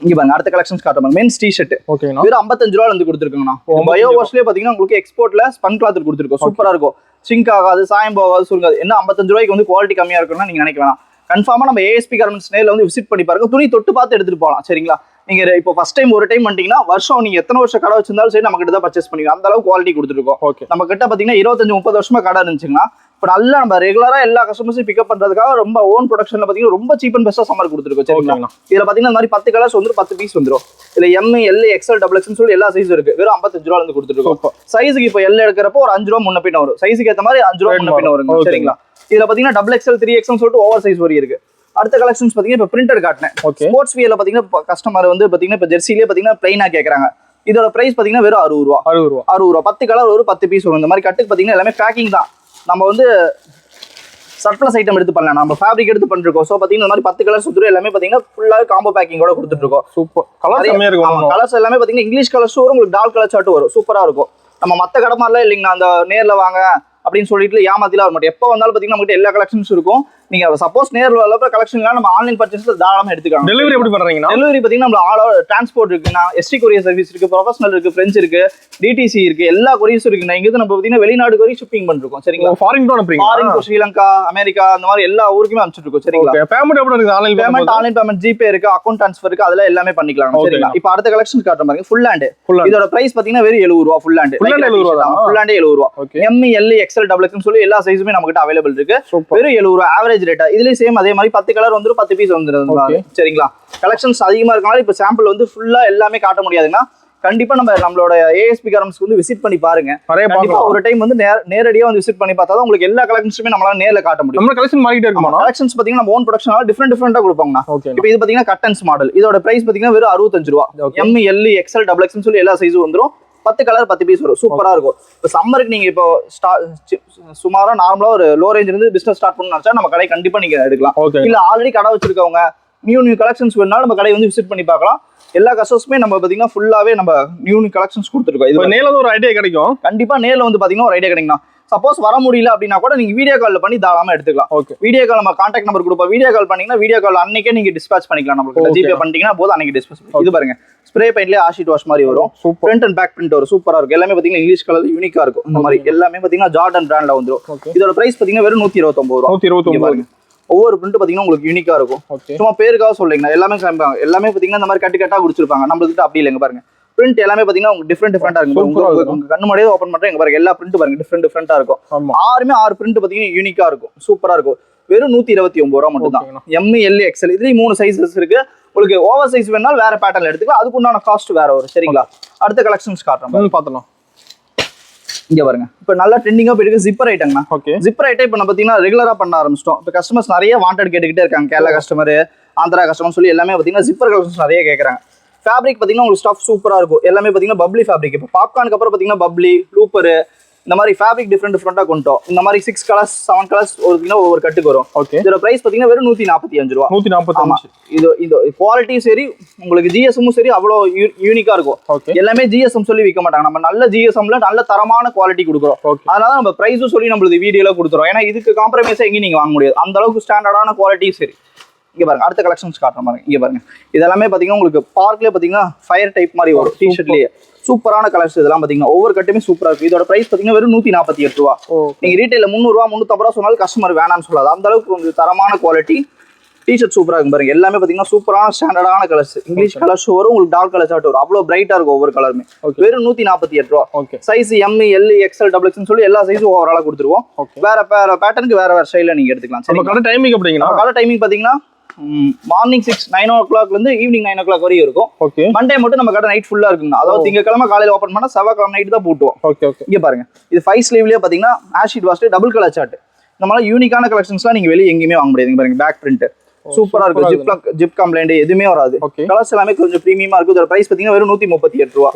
[SPEAKER 2] இங்க பாருங்க அடுத்த கலெக்ஷன்ஸ் காட்டுறோம். மென்ஸ் டி-ஷர்ட்
[SPEAKER 1] ஓகேங்களா,
[SPEAKER 2] வெறும் 55 ரூபாயில இருந்து கொடுத்துருக்கோங்கண்ணா. பயோ வாஷ்லயே பாத்தீங்கன்னா உங்களுக்கு எக்ஸ்போர்ட்ல ஸ்பன் கிளாத் கொடுத்துருக்கோம். சூப்பரா இருக்கும், சிங்க் ஆகாது, சாயம் போகாது, சுருங்காது. என்ன 55 ரூபாய்க்கு வந்து குவாலிட்டி கம்மியா இருக்கும்னா நீங்க நினைக்க வேணாம். கன்ஃபார்மா நம்ம ஏஎஸ்பி கார்மெண்ட்ஸ் நேர்ல வந்து விசிட் பண்ணி பாருங்க, துணி தொட்டு பார்த்து எடுத்துட்டு போகலாம். சரிங்களா, நீங்க இப்போ ஃபர்ஸ்ட் டைம் ஒரு டைம் பண்ணிட்டீங்கன்னா வருஷம் நீங்க எத்தனை வருஷம் கடை வச்சிருந்தாலும் சரி நம்ம கிட்ட தான் பர்ச்சேஸ் பண்ணிக்கலாம். அந்த அளவுக்கு குவாலிட்டி கொடுத்துருக்கோம். நம்ம கிட்ட பாத்தீங்கன்னா 25-30 வருஷமா கடை இருந்துச்சுங்கன்னா இப்போ நல்லா நம்ம ரெகுலரா எல்லா கஸ்டமர்ஸையும் பிக்கப் பண்றதுக்காக ரொம்ப ஓன் ப்ரொடக்ஷன்ல பாத்தீங்கன்னா ரொம்ப சீப் அண்ட் பெஸ்டா சம்மர் கொடுத்துருக்கோம். சரிங்களா, இதுல பாத்தீங்கன்னா இந்த மாதிரி 10 கலர்ஸ் வந்து 10 பீஸ் வந்துடும். இதுல எம், எல், எக்ஸ்எல், டபுள் எக்ஸ்னு சொல்லி எல்லா சைஸும் இருக்கு. வெறும் 55 ரூபாயில இருந்து கொடுத்துருக்கோம். சைஸுக்கு இப்போ எல் எடுக்கிறப்போ ஒரு 5 ரூபா முன்ன பின்ன வரும். சைஸுக்கு ஏற்ற மாதிரி 5 ரூபா முன்ன பின்ன வரும். சரிங்களா, இதுல பாத்தீங்கன்னா டபுள் எக்ஸ்எல், 3XL சொல்லிட்டு ஓவர் சைஸ் வரையும் இருக்கு. அடுத்த கலெக்ஷன்ஸ் பாத்தீங்கன்னா இப்போ பிரிண்டட் காட்டினேன். ஸ்போர்ட்ஸ் வியர்ல பாத்தீங்கன்னா கஸ்டமர் வந்து பாத்தீங்கன்னா இப்போ ஜெர்சிலே பாத்தீங்கன்னா பிளைனா கேக்குறாங்க. இதோட பிரைஸ் பாத்தீங்கன்னா வெறும் 60 ரூபா. 60 ரூபா 10 கலர் ஒரு 10 பீஸ் வரும். இந்த மாதிரி கட்டுக்கு பாத்தீங்கன்னா எல்லாமே பேக்கிங் தான். நம்ம வந்து சர்ப்ளஸ் ஐட்டம் எடுத்து பண்ணலாம், நம்ம ஃபேப்ரிக் எடுத்து பண்ணிருக்கோம். ஸோ பாத்தீங்கன்னா இந்த மாதிரி 10 கலர்ஸ் வந்துடும். எல்லாமே பாத்தீங்கன்னா ஃபுல்லாவே காம்போ பேக்கிங்கோட கொடுத்துட்டு இருக்கோம். சூப்பர் கலர்ஸ் எல்லாமே பாத்தீங்கன்னா இங்கிலீஷ் கலர்ஸ் வரும், உங்களுக்கு டார்க் கலர் சார்ட் வரும். சூப்பரா இருக்கும். நம்ம மத்த கடை மாதிரிலாம் இல்லைங்கண்ணா, அந்த நேர்ல வாங்க அப்படின்னு சொல்லிட்டு ஏமாத்திலாம் வர மாட்டோம். எப்போ வந்தாலும் பாத்தீங்கன்னா நம்மகிட்ட எல்லா கலெக்ஷன்ஸ் இருக்கும். நீங்க சப்போஸ் நேர்ல வரப்ப கலெக்ஷன்லாம் நம்ம ஆன்லைன் பர்ச்சேஸ்ல தாராளமா எடுத்துக்கலாம்.
[SPEAKER 1] டெலிவரி எப்படி பண்றீங்கன்னா?
[SPEAKER 2] டெலிவரி பாத்தீங்கன்னா நம்ம ஆல் ஓவர் டிரான்ஸ்போர்ட் இருக்குன்னா, எஸ்டி கொரியர் சர்வீஸ் இருக்கு, ப்ரொஃபஷனல் இருக்கு, ஃப்ரெஞ்ச் இருக்கு, டிடிசி இருக்கு, எல்லா கொரியர்ஸ் இருக்குண்ணா. இங்க நம்ம பாத்தீங்கன்னா வெளிநாடு வரைக்கும் ஷிப்பிங் பண்ணிருக்கோம். சரிங்களா,
[SPEAKER 1] ஃபாரின் டு அனுப்புறீங்க?
[SPEAKER 2] ஃபாரின் டு ஸ்ரீலங்கா, அமெரிக்கா, அந்த மாதிரி எல்லா ஊருக்குமே அனுப்பிச்சிட்டு இருக்கோம். சரிங்களா,
[SPEAKER 1] பேமெண்ட் எப்படி இருக்கு? ஆன்லைன் பேமெண்ட்,
[SPEAKER 2] ஜிபே இருக்கு, அக்கௌண்ட் ட்ரான்ஸ்ஃபர் இருக்கு, அதெல்லாம் எல்லாமே பண்ணிக்கலாம். சரிங்களா, இப்போ அடுத்த கலெக்ஷன் காட்டுற பாருங்க. ஃபுல் ஹேண்ட் இதோட பிரைஸ் பாத்தீங்கன்னா வெறும் 70 ரூபா. ஃபுல் ஹேண்ட் 70 ரூபா. எம், எல், எக்ஸ்எல், டபுள் எக்ஸ்னு சொல்லி எல்லா சைஸுமே நம்ம கிட்ட அவைலபிள் இருக்கு. வெறும் 70 ரூபா ஆவரேஜ் ரேட்டா. இதுலயும் சேம் அதே மாதிரி 10 கலர் வந்துரும், 10 பீஸ் வந்துரும். சரிங்களா, கலெக்ஷன்ஸ் அதிகமா இருக்கனால இப்போ சாம்பிள் வந்து ஃபுல்லா எல்லாமே காட்ட முடியாதுன்னா கண்டிப்பா நம்மளோட ஏஎஸ்பி கார்மெண்ட்ஸ்க்கு வந்து விசிட் பண்ணி பாருங்க. கண்டிப்பா ஒரு டைம் வந்து நேரடியா வந்து விசிட் பண்ணி பார்த்தா தான் உங்களுக்கு எல்லா கலெக்ஷன்ஸுமே நம்மளால நேர்ல காட்ட முடியும். நம்ம கலெக்ஷன் மாறிட்டே இருக்குமா? கலெக்ஷன்ஸ் பாத்தீங்கன்னா நம்ம ஓன் ப்ரொடக்ஷனால டிஃபரெண்டா கொடுப்பாங்க. இப்போ இது பாத்தீங்கன்னா கட்டன்ஸ் மாடல். இதோட பிரைஸ் பாத்தீங்கன்னா வெறும் 65 ரூபா. எம், எல், எக்ஸ்எல், டபுள் எக்ஸ்னு சொல்லி எல்லா சைஸும் வந்துரும். 10 கலர் 10 பீஸ் வரும். சூப்பரா இருக்கும். இப்போ சம்மருக்கு நீங்க இப்போ சுமாரா நார்மலா ஒரு லோ ரேஞ்ச் இருந்து பிசினஸ் ஸ்டார்ட் பண்ணணும்னு நினைச்சா நம்ம கடை கண்டிப்பா நீங்க எடுக்கலாம். இல்ல ஆல்ரெடி கடை வச்சிருக்கவங்க நியூ கலெக்ஷன்ஸ் வேணாலும் நம்ம கடை வந்து விசிட் பண்ணி பார்க்கலாம். எல்லா கஸ்டமர்ஸுமே நம்ம பாத்தீங்கன்னா ஃபுல்லாவே நம்ம நியூ கலெக்ஷன்ஸ் கொடுத்துருக்கோம். இது நேர்ல ஒரு ஐடியா கிடைக்கும். கண்டிப்பா நேர்ல வந்து பாத்தீங்கன்னா ஒரு ஐடியா கிடைக்கும். சப்போஸ் வர முடியல அப்படின்னா கூட நீங்க வீடியோ கால்ல பண்ணி தாராளமா எடுத்துக்கலாம். வீடியோ கால் நம்ம கான்டாக்ட் நம்பர் கொடுப்போம். வீடியோ கால் பண்ணீங்கன்னா வீடியோ கால் அன்னைக்கே நீங்க டிஸ்பேச் பண்ணிக்கலாம். நம்மளுக்கு ஜிபே பண்ணிட்டீங்கன்னா போதும், அன்னைக்கு டிஸ்பேச். இது பாருங்க ஸ்ப்ரே பெயிண்ட்லயே ஆஷிட் வாஷ் மாதிரி வரும். ஃப்ரண்ட் அண்ட் பேக் பிரிண்ட் வரும். சூப்பரா இருக்கும். எல்லாமே பாத்தீங்கன்னா இங்கிலீஷ் கலர் யூனிக்கா இருக்கும். இந்த மாதிரி எல்லாமே பாத்தீங்கன்னா ஜார்டன் பிராண்ட்ல வந்துரும். இதோட பிரைஸ் பாத்தீங்கன்னா வெறும் 129 ரூபா. 129. ஒவ்வொரு பிரிண்ட் பாத்தீங்கன்னா உங்களுக்கு யூனிக்கா இருக்கும். சும்மா பேருக்காக சொல்றீங்க. எல்லாமே எல்லாமே பாத்தீங்கன்னா இந்த மாதிரி கட்டா குடிச்சிருப்பாங்க. நம்மளுக்கு அப்படி இல்லைங்க பாருங்க. பிரிண்ட் எல்லாமே பாத்தீங்கன்னா உங்களுக்கு டிஃபரெண்டா இருக்கும். உங்க கண்ணு முன்னாடியே ஓபன் பண்றேன். இங்க பாருங்க எல்லா பிரிண்ட் பாருங்க டிஃபரெண்டா இருக்கும். 6 பிரிண்ட் பாத்தீங்கன்னா யூனிக்கா இருக்கும். சூப்பரா இருக்கும். வெறும் 129 ரூபா மட்டும் தான். எம், எல், எக்ஸ்எல் இதுலயும் 3 சைஸஸ் இருக்கு. உங்களுக்கு ஓவர் சைஸ் வேணாலும் வேற பேட்டர்ல எடுத்துக்கலாம். அதுக்கு உண்டான காஸ்ட் வேற வரும். சரிங்களா, அடுத்த கலெக்ஷன்ஸ் காட்டுறோம், பாத்தலாம். இங்க பாருங்க இப்போ நல்லா ட்ரெண்டிங்கா போயிருக்கு ஜிப்பர் ஐட்டம்னா. ஜிப்பர் ஐட்டம் இப்போ நம்ம பாத்தீங்கன்னா ரெகுலரா பண்ண ஆரம்பிச்சிட்டோம். இப்போ கஸ்டமர்ஸ் நிறைய வாண்டட் கேட்டுக்கிட்டே இருக்காங்க. கேரளா கஸ்டமர், ஆந்திரா கஸ்டமர் சொல்லி எல்லாமே பாத்தீங்கன்னா ஜிப்பர் கலெக்ஷன்ஸ் நிறைய கேட்கறாங்க. ஃபேப்ரிக் பாத்தீங்கன்னா உங்களுக்கு ஸ்டஃப் சூப்பரா இருக்கும். எல்லாமே பாத்தீங்கன்னா பப்ளி ஃபேப்ரிக். இப்போ பாப்கார்னுக்கு அப்புறம் பாத்தீங்கன்னா பப்ளி, லூப்பர், இந்த மாதிரி ஃபேப்ரிக் டிஃபரெண்டா கொண்டோம். இந்த மாதிரி 6 கலர்ஸ் 7 கலர்ஸ் ஒவ்வொரு கட்டுக்கு வரும். இதோட பிரைஸ் பாத்தீங்கன்னா வெறும் 145 ரூபா. 145. இது குவாலிட்டியும் சரி உங்களுக்கு ஜிஎஸ்எம்மும் சரி அவ்வளவு யூனிக்கா இருக்கும். எல்லாமே ஜிஎஸ்எம் சொல்லி விற்க மாட்டாங்க. நம்ம நல்ல ஜிஎஸ்எம்ல நல்ல தரமான குவாலிட்டி கொடுக்குறோம். அதனால நம்ம பிரைஸும் சொல்லி நம்மளுக்கு வீடியோல கொடுத்துறோம். ஏன்னா இதுக்கு காம்ப்ரமைஸா எங்கேயும் நீங்க வாங்க முடியாது. அந்த அளவுக்கு ஸ்டாண்டர்டான குவாலிட்டியும் சரி. இங்க பாருங்க அடுத்த கலெக்ஷன்ஸ் காட்டுற மாதிரி. இங்க பாருங்க இதெல்லாமே பாத்தீங்கன்னா உங்களுக்கு பார்க்லயே பாத்தீங்கன்னா ஃபயர் டைப் மாதிரி வரும். டிஷர்ட்லயே சூப்பரான கலர்ஸ் இதெல்லாம் பாத்தீங்கன்னா ஒவ்வொரு கட்டுமே சூப்பரா இருக்கு. இதோட பிரைஸ் பாத்தீங்கன்னா வெறும் 148 ரூபா. நீங்க ரீட்டைல 300 ரூபா 350 ரூபா சொன்னாலும் கஸ்டமர் வேணாம்னு சொல்லாது. அந்த அளவுக்கு உங்களுக்கு தரமான குவாலிட்டி டிஷர்ட் சூப்பரா இருக்கும். பாருங்க எல்லாமே பாத்தீங்கன்னா சூப்பரான ஸ்டாண்டர்டான கலர்ஸ். இங்கிலீஷ் கலர்ஸ் வரும், உங்களுக்கு டார்க் கலர் சார்ட் வரும். அவ்வளவு பிரைட்டா இருக்கும் ஒவ்வொரு கலருமே. வெறும் 148 ரூபா. Size M, L, XL, double எக்ஸ்னு சொல்லி எல்லா சைஸும் ஓவராலா கொடுத்துருவோம். வேற பேட்டர்னுக்கு வேற ஸ்டைல நீங்க எடுத்துக்கலாம். கடை டைமிங் அப்படிங்கன்னா கடை டைமிங் பாத்தீங்கன்னா மார்னிங் 9 o'clock இருந்து ஈவினிங் 9 o'clock வரையும் இருக்கும். மண்டே மட்டும் நம்ம கடை நைட் ஃபுல்லா இருக்குங்க. அதாவது திங்கக்கிழமை காலையில ஓபன் பண்ணா செவ்வாய்க்கிழமை நைட் தான் பூட்டுவோம். இங்க பாருங்க இது 5 ஸ்லீவ்லயே பாத்தீங்கன்னா acid wash double colour chart. இந்த மாதிரி யூனிக்கான கலெக்ஷன்ஸ்லாம் நீங்க வெளியே எங்கேயுமே வாங்க முடியாது. பாருங்க பேக் பிரிண்ட் சூப்பரா இருக்கும். ஜிப் கம்ப்ளைண்ட் எதுவுமே வராது. கலர்ஸ் எல்லாமே கொஞ்சம் பிரீமியமா இருக்கும். இதோட பிரைஸ் பாத்தீங்கன்னா வெறும் 138 ரூபா.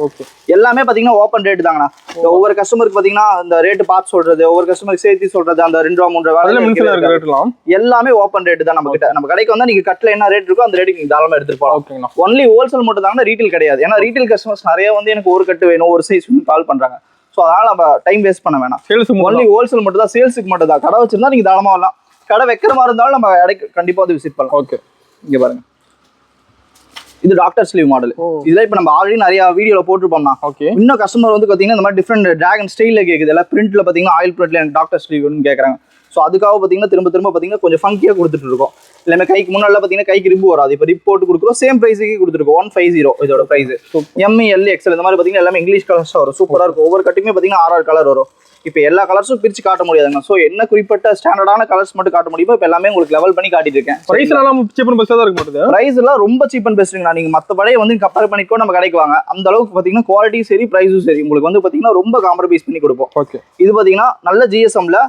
[SPEAKER 2] எல்லாமே பாத்தீங்கன்னா ஓப்பன் ரேட் தாங்கண்ணா. ஒவ்வொரு கஸ்டமருக்கு பாத்தீங்கன்னா இந்த ரேட் பார்த்து சொல்றது, ஒவ்வொரு கஸ்டமருக்கு சேர்த்து சொல்றது, அந்த 2 ரூபா 3 ரூபா எல்லாமே ஓப்பன் ரேட் தான். நம்ம கிட்ட நம்ம கடைக்கு வந்தா நீங்க கட்ல என்ன ரேட் இருக்கோ அந்த ரேட்டுக்கு நீங்க தாராளமா எடுத்துட்டு போகலாம். ஒன்லி ஹோல்சேல் மட்டும் தாங்க, ரீட்டைல் கிடையாது. ஏன்னா ரீட்டைல் கஸ்டமர்ஸ் நிறைய வந்து எனக்கு ஒரு கட்டு வேணும், ஒரு சைஸ் கால் பண்றாங்க. சோ அதனால நம்ம டைம் வேஸ்ட் பண்ண வேணாம். ஒன்லி ஹோல்சேல் மட்டும் தான், சேல்ஸுக்கு மட்டும் தான். கடை வச்சிருந்தா நீங்க தாராளமா வரலாம். கடை வைக்கிற மாதிரி இருந்தாலும் நம்ம கடைக்கு கண்டிப்பா வந்து விசிட் பண்ணலாம். இங்க பாருங்க இது டாக்டர் ஸ்லீவ் மாடல். இதெல்லாம் இப்போ நம்ம ஆல்ரெடி நிறைய வீடியோல போட்டுருப்போம்னா.
[SPEAKER 1] ஓகே.
[SPEAKER 2] இன்னும் கஸ்டமர் வந்து பாத்தீங்கன்னா இந்த மாதிரி டிஃப்ரெண்ட் டிராகன் ஸ்டைல்ல கேக்குது. எல்லாம் பிரிண்ட்ல பாத்தீங்கன்னா ஆயில் பிரிண்ட்ல எனக்கு டாக்டர் ஸ்லீவ்னு கேக்குறாங்க. ஸோ அதுக்காக பாத்தீங்கன்னா திரும்ப பாத்தீங்கன்னா கொஞ்சம் ஃபங்கியா கொடுத்துட்டு இருக்கோம். எல்லாமே கைக்கு முன்னாடி பாத்தீங்கன்னா கைக்கு ரிப் வராது. இப்போ ரிப் போட்டு கொடுக்குறோம். சேம் பிரைஸுக்கு கொடுத்துருக்கோம். 150 இதோட பிரைஸ். எம்இ எல் எக்ஸ்எல் இந்த மாதிரி பாத்தீங்கன்னா எல்லாமே இங்கிலீஷ் கலர்ஸ் வரும். சூப்பரா இருக்கும். ஒவ்வொரு கட்டுக்குமே பாத்தீங்கன்னா 6 கலர் வரும். இப்போ எல்லா கலர்ஸும் பிரிச்சு காட்ட முடியாதுங்க. ஸோ என்ன குறிப்பிட்ட ஸ்டாண்டர்டான கலர்ஸ் மட்டும் காட்ட முடியுமோ இப்போ எல்லாமே உங்களுக்கு லெவல் பண்ணி காட்டிட்டு இருக்கேன்.
[SPEAKER 1] பிரைஸ் எல்லாம் சீப் அண்ட் பெஸ்டா தான் இருக்க மாட்டேங்குது.
[SPEAKER 2] பிரைஸ் எல்லாம் ரொம்ப சீப் அண்ட் பெஸ்ட்டுங்க. நீங்க மற்ற படையை வந்து கம்பேர் பண்ணிக்கோ நம்ம கடைக்கு வாங்க. அந்த அளவுக்கு பாத்தீங்கன்னா குவாலிட்டியும் சரி பிரைஸும் சரி உங்களுக்கு வந்து பாத்தீங்கன்னா ரொம்ப காம்ப்ரமைஸ் பண்ணி கொடுப்போம்.
[SPEAKER 1] ஓகே. இது
[SPEAKER 2] பாத்தீங்கன்னா நல்ல ஜிஎஸ்எம்ல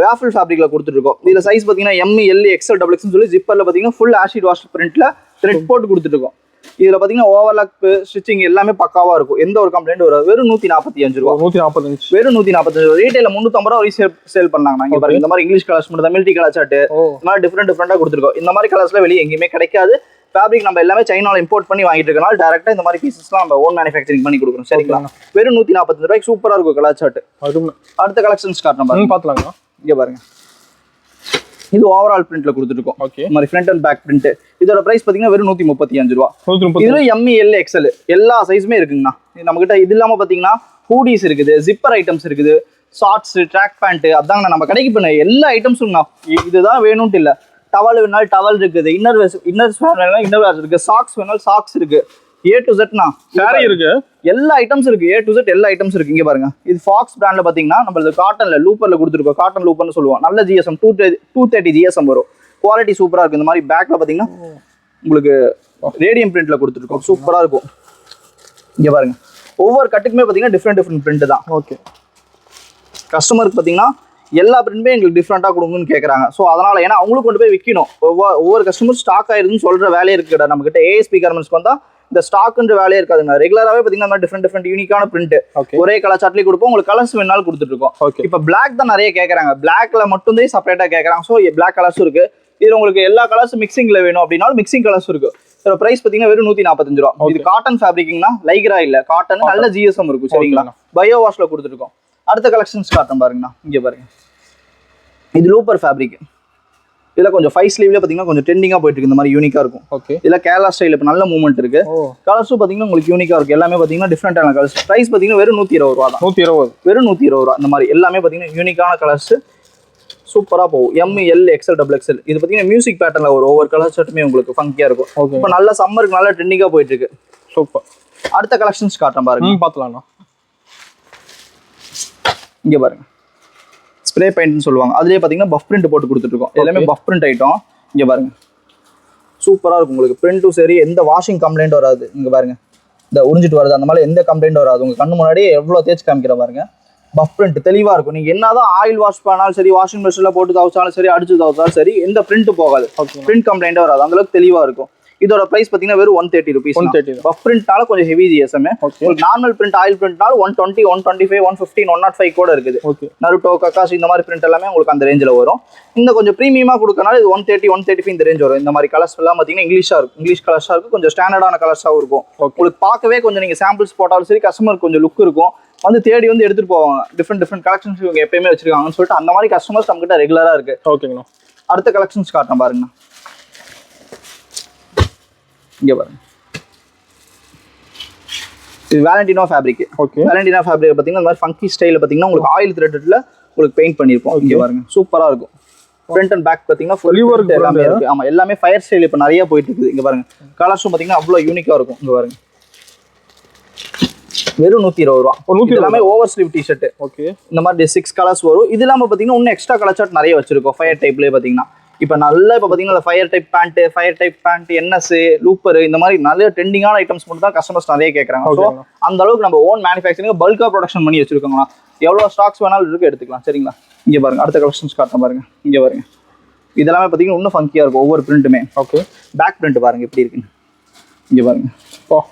[SPEAKER 2] வேஃபிள் ஃபேப்ரிக்ல கொடுத்துருக்கோம். இதுல சைஸ் பாத்தீங்கன்னா எம் எல் எக்ஸ்எல் டபுள் எக்ஸ்னு சொல்லி ஜிப்பர்ல பாத்தீங்கன்னா ஃபுல் ஆசிட் வாஷ் பிரிண்ட்ல த்ரெட் போட்டு கொடுத்துருக்கோம். இதுல பாத்தீங்கன்னா ஓவர்லாக் ஸ்டிச்சிங் எல்லாமே பக்காவா இருக்கும். எந்த ஒரு கம்ப்ளைண்ட் வராது. வெறும் 145 ரூபா.
[SPEAKER 1] 145.
[SPEAKER 2] வெறும் 145 ரூபா. ரீட்டைல 350 ரூபா வரைக்கும் சேல் பண்ணாங்க. இங்க பாருங்க இந்த மாதிரி இங்கிலீஷ் கலர்ஸ் மட்டும் மில்டி கலர் சார்ட் இந்த மாதிரி டிஃப்ரெண்டா கொடுத்துருக்கோம். இந்த மாதிரி கலர்ஸ்ல வெளியே எங்கேயுமே கிடைக்காது. ஃபேப்ரிக் நம்ம எல்லாமே சைனால இம்போர்ட் பண்ணி வாங்கிட்டு இருக்கனால டைரக்டா இந்த மாதிரி பீசஸ்லாம் நம்ம ஓன் மேனுஃபேக்சரிங் பண்ணி கொடுக்குறோம். சரிங்களா? வெறும் 145 ரூபாய்க்கு சூப்பரா இருக்கும் கலர் சார்ட். அடுத்த கலெக்ஷன்ஸ் காட்டுறோம் பாருங்க.
[SPEAKER 1] பாத்துலாங்க.
[SPEAKER 2] இங்க பாருங்க. இது ஓவரால் பிரிண்ட்ல கொடுத்துருக்கோம்.
[SPEAKER 1] ஓகே.
[SPEAKER 2] இந்த மாதிரி ஃப்ரண்ட் அண்ட் பேக் பிரிண்ட். இதோட பிரைஸ் பாத்தீங்கன்னா வெறும் 135 ரூபா. இதுல எம்இ எல் எக்ஸ்எல் எல்லா சைஸுமே இருக்குங்கண்ணா. நம்ம கிட்ட இது இல்லாம பாத்தீங்கன்னா ஹூடிஸ் இருக்குது, ஜிப்பர் ஐட்டம்ஸ் இருக்குது, ஷார்ட்ஸ், ட்ராக் பேண்ட். அதாங்கண்ணா நம்ம கடைக்கு பண்ண எல்லா ஐட்டம்ஸுங்கண்ணா. இதுதான் வேணும்ட்டு இல்ல. டவல் வேணாலும் டவல் இருக்குது, இன்னர் வேணாலும் இன்னர் இருக்கு, சாக்ஸ் வேணாலும் சாக்ஸ் இருக்கு. A to Z னா சாரி இருக்கு. எல்லா ஐட்டம்ஸ் இருக்கு. A to Z எல்லா ஐட்டம்ஸ் இருக்கு. இங்க பாருங்க. இது ஃபாக்ஸ் பிராண்ட்ல பாத்தீங்கன்னா நம்ம காட்டன்ல லூப்பர்ல கொடுத்துருக்கோம். காட்டன் லூப்பர்னு சொல்லுவோம். நல்ல ஜிஎஸ்எம் 230 ஜிஎஸ்எம் வரும். குவாலிட்டி சூப்பரா இருக்கு. இந்த மாதிரி பேக்ல பாத்தீங்கன்னா உங்களுக்கு ரேடியம் பிரிண்ட்ல கொடுத்துருக்கோம். சூப்பரா இருக்கும். இங்க பாருங்க. ஒவ்வொரு கட்டுக்குமே பாத்தீங்கன்னா டிஃப்ரெண்ட் பிரிண்ட் தான். ஓகே. கஸ்டமருக்கு பாத்தீங்கன்னா எல்லா பிரிண்ட்டுமே எங்களுக்கு டிஃப்ரெண்டா கொடுங்கன்னு கேட்கறாங்க. ஸோ அதனால ஏன்னா அவங்களுக்கு கொண்டு போய் விற்கணும். ஒவ்வொரு கஸ்டமர் ஸ்டாக் ஆயிருதுன்னு சொல்ற வேலையே இருக்குடா நம்ம கிட்ட. ஏஎஸ்பி கார்மெண்ட்ஸ்க்கு வந்தா இந்த ஸ்டாக்ன்ற வேலையே இருக்காதுங்க. ரெகுலராகவே பார்த்தீங்கன்னா டிஃப்ரெண்ட் யூனிக்கான பிரிண்ட் ஒரே கலர் சார்ட்லேயே கொடுப்போம். உங்களுக்கு கலர்ஸ் வேணாலும் கொடுத்துட்டு இருக்கோம். இப்போ பிளாக் தான் நிறைய கேட்கறாங்க. பிளாக்ல மட்டும் தான் செப்பரேட்டா கேட்கறாங்க. ஸோ பிளாக் கலர்ஸும் இருக்கு. இதுல உங்களுக்கு எல்லா கலர்ஸும் மிக்சிங்ல வேணும் அப்படின்னாலும் மிக்சிங் கலர்ஸ் இருக்கு. இதோட பிரைஸ் பாத்தீங்கன்னா வெறும் 145 ரூபா. இது காட்டன் ஃபேப்ரிக்னா லைக்ரா இல்ல, காட்டன் நல்ல ஜிஎஸ்எம் இருக்கும். சரிங்களா? பயோ வாஷ்ல கொடுத்துருக்கோம். அடுத்த கலெக்ஷன்ஸ் காட்டன் பாருங்கண்ணா. இங்க பாருங்க. இது லூப்பர் ஃபேப்ரிக். இதுல கொஞ்சம் 5 ஸ்லீவ்ல பாத்தீங்கன்னா கொஞ்சம் ட்ரெண்டிங்கா போயிட்டு இருக்கு. இந்த மாதிரி யூனிக்கா இருக்கும். ஓகே. இதுல கேரளா ஸ்டைல் இப்ப நல்ல மூவ்மெண்ட் இருக்கு. கலர்ஸும் பாத்தீங்கன்னா உங்களுக்கு யூனிக்கா இருக்கு. எல்லாமே பாத்தீங்கன்னா டிஃப்ரெண்டான கலர்ஸ். பிரைஸ் பாத்தீங்கன்னா வெறும் 120 ரூபா தான். 120. வெறும் 120 ரூபா. இந்த மாதிரி எல்லாமே பாத்தீங்கன்னா யூனிக்கான கலர்ஸ். சூப்பரா போகும். M L XL double XL. இது பாத்தீங்கன்னா மியூசிக் பேட்டர்ன்ல ஒரு ஒவ்வொரு கலர் ஷர்ட்டுமே உங்களுக்கு ஃபங்கியா இருக்கும். இப்போ நல்ல சம்மருக்கு நல்ல ட்ரெண்டிங்கா போயிட்டு இருக்கு. சூப்பர். அடுத்த கலெக்ஷன்ஸ் காட்டுறேன் பாருங்க. பாத்துலாம். இங்க பாருங்க. ஸ்ப்ரே பெயிண்ட்னு சொல்லுவாங்க. அதுலேயே பார்த்தீங்கன்னா பஃப் பிரிண்ட் போட்டு கொடுத்துருக்கோம். எல்லாமே பஃப் பிரிண்ட் ஐட்டம். இங்கே பாருங்க. சூப்பராக இருக்கும். உங்களுக்கு பிரிண்ட்டும் சரி, எந்த வாஷிங் கம்ப்ளைண்ட் வராது. இங்கே பாருங்க. இந்த உறிஞ்சிட்டு வருது அந்த மாதிரி எந்த கம்ப்ளைண்ட் வராது. உங்கள் கண்ணு முன்னாடியே எவ்வளோ தேய்ச்சி காமிக்கிற பாருங்க. பஃப் பிரிண்ட் தெளிவாக இருக்கும். நீங்கள் என்னதான் ஆயில் வாஷ் பண்ணாலும் சரி, வாஷிங் மிஷினில் போட்டு துவைச்சாலும் சரி, அடிச்சு துவைச்சாலும் சரி, எந்த பிரிண்ட் போகாது. பிரிண்ட் கம்ப்ளைண்ட்டே வராது. அந்த அளவுக்கு தெளிவாக இருக்கும். இதோட பிரைஸ் பாத்தீங்கன்னா வெறும் 130 ரூபீஸ். 130. பஃப் பிரிண்ட்னால கொஞ்சம் ஹெவி ஜிஎஸ்எம். உங்களுக்கு நார்மல் பிரிண்ட் ஆயில் பிரிண்ட்னால 120, 125, 115, 105 கூட இருக்குது. நருட்டோ, கக்காசி இந்த மாதிரி பிரிண்ட் எல்லாமே உங்களுக்கு அந்த ரேஞ்சில் வரும். இந்த கொஞ்சம் ப்ரீமியமா கொடுக்கறனால இது 130, 135 இந்த ரேஞ்ச் வரும். இந்த மாதிரி கலர்ஸ் எல்லாம் பாத்தீங்கன்னா இங்கிலீஷ் கலர்ஸா இருக்கும். கொஞ்சம் ஸ்டாண்டர்டான கலர்ஸாவும் இருக்கும். உங்களுக்கு பார்க்கவே கொஞ்சம் நீங்க சாம்பிள்ஸ் போட்டாலும் சரி, கஸ்டமருக்கு கொஞ்சம் லுக் இருக்கும். வந்து தேடி வந்து எடுத்துட்டு போவாங்க. டிஃப்ரெண்ட் கலெக்ஷன்ஸ் இவங்க எப்பயுமே வச்சிருக்காங்கன்னு சொல்லிட்டு அந்த மாதிரி கஸ்டமர்ஸ் நம்ம கிட்ட ரெகுலரா இருக்கு. ஓகேங்களா? அடுத்த கலெக்ஷன்ஸ் காட்டுறேன் பாருங்க. இங்க பாருங்க. இது Valentino fabric. Okay. Valentino fabric பாத்தீங்கன்னா இந்த மாதிரி ஃபங்கி ஸ்டைல்ல பாத்தீங்கன்னா உங்களுக்கு ஆயில் த்ரெட்ல உங்களுக்கு பெயிண்ட் பண்ணிருப்போம். இங்க பாருங்க. சூப்பரா இருக்கும். ஃப்ரண்ட் அண்ட் பேக் பாத்தீங்கன்னா ஃபுல் ஒர்க் எல்லாமே இருக்கு. ஆமா, எல்லாமே ஃபயர் ஸ்டைல் இப்ப நிறைய போயிட்டு இருக்குது. இங்க பாருங்க. கலர்ஸும் பாத்தீங்கன்னா அவ்வளவு யூனிக்கா இருக்கும். இங்க பாருங்க. வெறும் 120 ரூபா. எல்லாமே ஓவர் ஸ்லீவ் டி-ஷர்ட். ஓகே. இந்த மாதிரி 6 கலர்ஸ் வரும். இது இல்லாம பாத்தீங்கன்னா இன்னும் எக்ஸ்ட்ரா கலர் சார்ட் நிறைய வச்சிருக்கோம். ஃபயர் டைப்லயே பாத்தீங்கன்னா இப்போ நல்லா இப்போ பார்த்தீங்கன்னா ஃபயர் டைப் பேண்ட், என்எஸ், லூப்பர் இந்த மாதிரி நல்ல ட்ரெண்டிங்கான ஐட்டம்ஸ் மட்டும் தான் கஸ்டமர்ஸ் நிறைய கேட்குறாங்க. ஸோ அந்த அளவுக்கு நம்ம ஓன் மேனுஃபேக்சரிங் பல்காக ப்ரொடக்ஷன் பண்ணி வச்சிருக்கோங்களா. எவ்வளோ ஸ்டாக்ஸ் வேணாலும் இருக்கு, எடுத்துக்கலாம். சரிங்களா? இங்கே பாருங்க. அடுத்த கலெக்ஷன்ஸ் காட்ட பாருங்க. இங்கே பாருங்க. இதெல்லாமே பார்த்தீங்கன்னா இன்னும் ஃபங்கியாக இருக்கும் ஒவ்வொரு பிரிண்ட்டுமே. ஓகே. பேக் பிரிண்ட் பாருங்க எப்படி இருக்குன்னு. இங்கே பாருங்க. ஓ,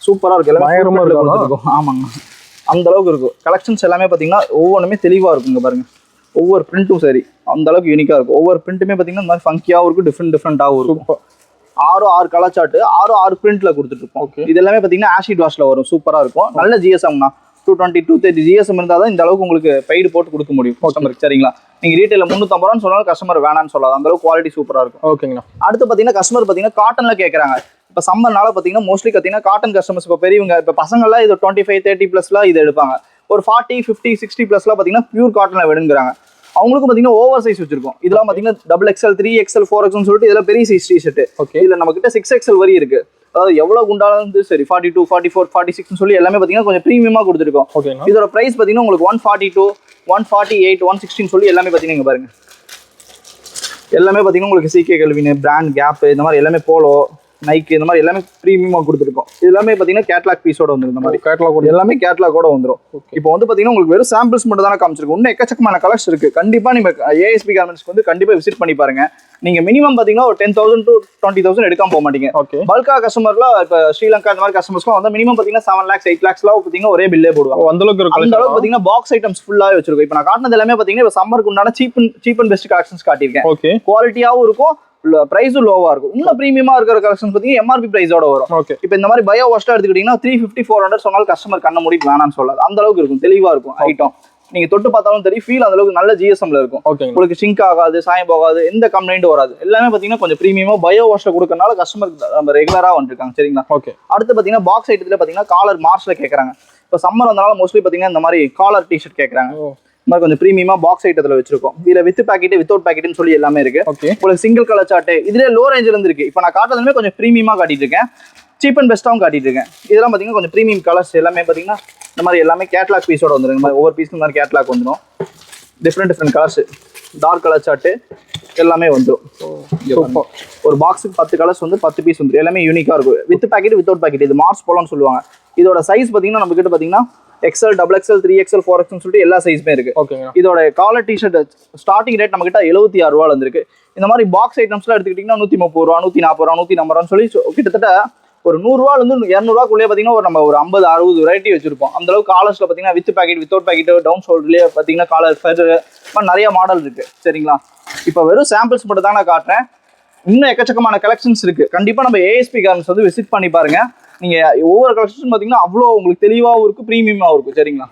[SPEAKER 2] சூப்பராக இருக்கு. எல்லாமே இருக்கும். ஆமாங்க, அந்த அளவுக்கு இருக்கும். கலெக்ஷன்ஸ் எல்லாமே பார்த்தீங்கன்னா ஒவ்வொன்றுமே தெளிவாக இருக்கும். இங்கே பாருங்க. ஒவ்வொரு பிரிண்ட்டும் சரி அந்த அளவுக்கு யூனிக்கா இருக்கும். ஒவ்வொரு பிரிண்ட்டுமே பார்த்தீங்கன்னா இந்த மாதிரி ஃபங்கியாகவும் இருக்கும், டிஃப்ரெண்டாகவும் இருக்கும். 6 கலர் சார்ட் 6 பிரிண்ட்ல கொடுத்துட்டு இருக்கோம். இது எல்லாமே பார்த்தீங்கன்னா ஆசிட் வாஷ்ல வரும். சூப்பரா இருக்கும். நல்ல ஜிஎஸ்எம்னா 220, 230 ஜிஎஸ்எம் இருந்தால் தான் இந்த அளவுக்கு உங்களுக்கு பெய்டு போட்டு கொடுக்க முடியும் கஸ்டமருக்கு. சரிங்களா? நீங்க ரீட்டைல 350 ரூபான்னு சொன்னாலும் கஸ்டமர் வேணான்னு சொல்லாது. அந்த அளவுக்கு குவாலிட்டி சூப்பரா இருக்கும். ஓகேங்களா? அடுத்து பார்த்தீங்கன்னா கஸ்டமர் பார்த்தீங்கன்னா காட்டன்ல கேட்கறாங்க. இப்போ சம்மர்னால பார்த்தீங்கன்னா மோஸ்ட்லி பார்த்தீங்கன்னா காட்டன் கஸ்டமர்ஸ் இப்போ பெரியவங்க இப்போ பசங்கள்லாம் இது 25-30+ இது எடுப்பாங்க. ஒரு 40-50-60+ பார்த்தீங்கன்னா பியூர் காட்டனில் வேணுங்கிறாங்க. அவங்களுக்கு பார்த்தீங்கன்னா ஓவர் சைஸ் வச்சிருக்கோம். இதெல்லாம் பார்த்தீங்கன்னா XXL 3XL 4XL சொல்லிட்டு இதெல்லாம் பெரிய சைஸ் டிஷர்ட். ஓகே, இதில் நம்ம கிட்ட 6XL வரி இருக்கு. அதாவது எவ்வளவு குண்டாலும் சரி 42, 44, 46 சொல்லி எல்லாமே பார்த்தீங்கன்னா கொஞ்சம் ப்ரீமியமா கொடுத்துருக்கோம். இதோட பிரைஸ் பார்த்தீங்கன்னா உங்களுக்கு 142, 148, 116 சொல்லி எல்லாமே பார்த்தீங்கன்னா பாருங்க. எல்லாமே பார்த்தீங்கன்னா உங்களுக்கு CK Kelvin, பிராண்ட் கேப், இந்த மாதிரி எல்லாமே போலோ, நைக், இந்த மாதிரி எல்லாமே ப்ரீமியமா கொடுத்துருக்கோம். இது எல்லாமே பார்த்தீங்கன்னா கேட்லாக் பீஸோட வந்துடும். இந்த மாதிரி கேட்லாக் எல்லாமே கேட்லாகோட வந்துடும். இப்போ வந்து பார்த்தீங்கன்னா உங்களுக்கு வெறும் சாம்பிள்ஸ் மட்டும் தானே காமிச்சிருக்கும். இன்னும் எக்கச்சக்கமான கலர்ஸ் இருக்கு. கண்டிப்பா நீங்க ASP கார்மெண்ட்ஸ்க்கு வந்து கண்டிப்பா விசிட் பண்ணி பாருங்க. நீங்க மினிமம் பாத்தீங்கன்னா ஒரு 10,000 to 20,000 எடுக்காம போக மாட்டீங்க. பல்கா கஸ்டமர்லாம் இப்போ ஸ்ரீலங்கா இந்த மாதிரி கஸ்டமர்ஸ்லாம் வந்து மினிமம் பாத்தீங்கன்னா 7 lakhs 8 lakhsலாம் பாத்தீங்கன்னா ஒரே பில்லே போடுவாங்க. அந்த அளவுக்கு பாத்தீங்கன்னா பாக்ஸ் ஐட்டம்ஸ் ஃபுல்லாவே வச்சிருக்கோம். இப்போ நான் காட்டினது எல்லாமே பாத்தீங்கன்னா இப்போ சம்மருக்கு உண்டான சீப் அண்ட் பெஸ்ட் கலெக்ஷன்ஸ் காட்டியிருக்கேன். குவாலிட்டியாவும் இருக்கும், பிரைஸும் லோவா இருக்கும். இன்னும் பிரீமியமா இருக்கிற கலெக்ஷன் பாத்தீங்கன்னா MRP பிரைஸோட வரும். இப்போ இந்த மாதிரி பயோ வாஷ்லாம் எடுத்துக்கிட்டீங்கன்னா 350-400 சொன்னாலும் கஸ்டமர் கண்ண மூடிட்டு வேணாம்னு சொல்லாது. அந்த அளவுக்கு இருக்கும், தெளிவா இருக்கும் ஐட்டம். நீங்க தொட்டு பார்த்தாலும் தெரியும், ஃபீல் அந்த அளவுக்கு நல்ல GSMல இருக்கும். உங்களுக்கு சிங்க் ஆகாது, சாயம் போகாது, எந்த கம்ப்ளைண்ட் வராது. எல்லாமே பாத்தீங்கன்னா கொஞ்சம் பிரீமியமா பயோ வாஷ்ல கொடுக்கறனால கஸ்டமருக்கு நம்ம ரெகுலரா வந்துருக்காங்க. சரிங்களா? அடுத்து பாத்தீங்கன்னா பாக்ஸ் ஐட்டத்துல பாத்தீங்கன்னா காலர் மார்ச்ல கேக்குறாங்க. இப்போ சம்மர் வந்தனால மோஸ்ட்லி பாத்தீங்கன்னா இந்த மாதிரி காலர் டிஷர்ட் கேக்குறாங்க. இந்த மாதிரி கொஞ்சம் பிரீமியமா பாக்ஸ் ஐட்டத்துல வச்சிருக்கோம். இதுல வித் பாக்கெட், வித்தவுட் பாக்கெட்னு சொல்லி எல்லாமே இருக்கு. உங்களுக்கு சிங்கிள் கலர் சார்ட் இதுல லோ ரேஞ்சில இருந்து இருக்கு. இப்போ நான் காட்டுறதுமே கொஞ்சம் பிரீமியமா காட்டிட்டு இருக்கேன், சீப் அண்ட் பெஸ்ட்டாகவும் காட்டிட்டு இருக்கேன். இதெல்லாம் பாத்தீங்கன்னா கொஞ்சம் பிரீமியம் கலர்ஸ் எல்லாமே பாத்தீங்கன்னா இந்த மாதிரி எல்லாமே கேட்லாக் பீஸோட வந்துடும். இந்த மாதிரி ஒவ்வொரு பீஸ்க்கு மாதிரி கேட்லாக் வந்துடும். Different colours, dark colour chart எல்லாமே வந்துடும். ஒரு பாக்ஸுக்கு 10 கலர்ஸ் வந்து 10 பீஸ் வந்துடும். எல்லாமே யூனிக்கா இருக்கும். With pocket, without pocket. இது மார்ஸ் போலன்னு சொல்லுவாங்க. இதோட சைஸ் பாத்தீங்கன்னா நம்ம கிட்ட பாத்தீங்கன்னா XL, XXL, 3XL, 4XL சொல்லிட்டு எல்லா சைஸுமே இருக்கு. இதோட காலர் டிஷர்ட் ஸ்டார்டிங் ரேட் நம்ம கிட்ட 76 ரூபால இருந்திருக்கு. இந்த மாதிரி பாக்ஸ் ஐட்டம்ஸ்லாம் எடுத்துக்கிட்டீங்கன்னா 130 ரூபா, 140 ரூபா, 150 ரூபான்னு சொல்லி கிட்டத்தட்ட ஒரு 100 ரூபால இருந்து 200 ரூபாக்குள்ளே பாத்தீங்கன்னா நம்ம ஒரு 50-60 வெரைட்டி வச்சிருப்போம். அந்த அளவுக்கு காலர்ஸ்ல பாத்தீங்கன்னா with pocket, without pocket, down ஷோல்டர்லயே பாத்தீங்கன்னா காலர் ஃபெதர் நிறைய மாடல் இருக்கு. சரிங்களா? இப்போ வெறும் சாம்பிள்ஸ் மட்டும் தான் நான் காட்டுறேன். இன்னும் எக்கச்சக்கமான கலெக்ஷன்ஸ் இருக்கு. கண்டிப்பா நம்ம ASP கார்மெண்ட்ஸ் வந்து விசிட் பண்ணி பாருங்க. நீங்க ஒவ்வொரு கலெக்ஷன் பாத்தீங்கன்னா அவ்வளோ உங்களுக்கு தெளிவாகவும் இருக்கும், பிரீமியமாகவும் இருக்கும். சரிங்களா?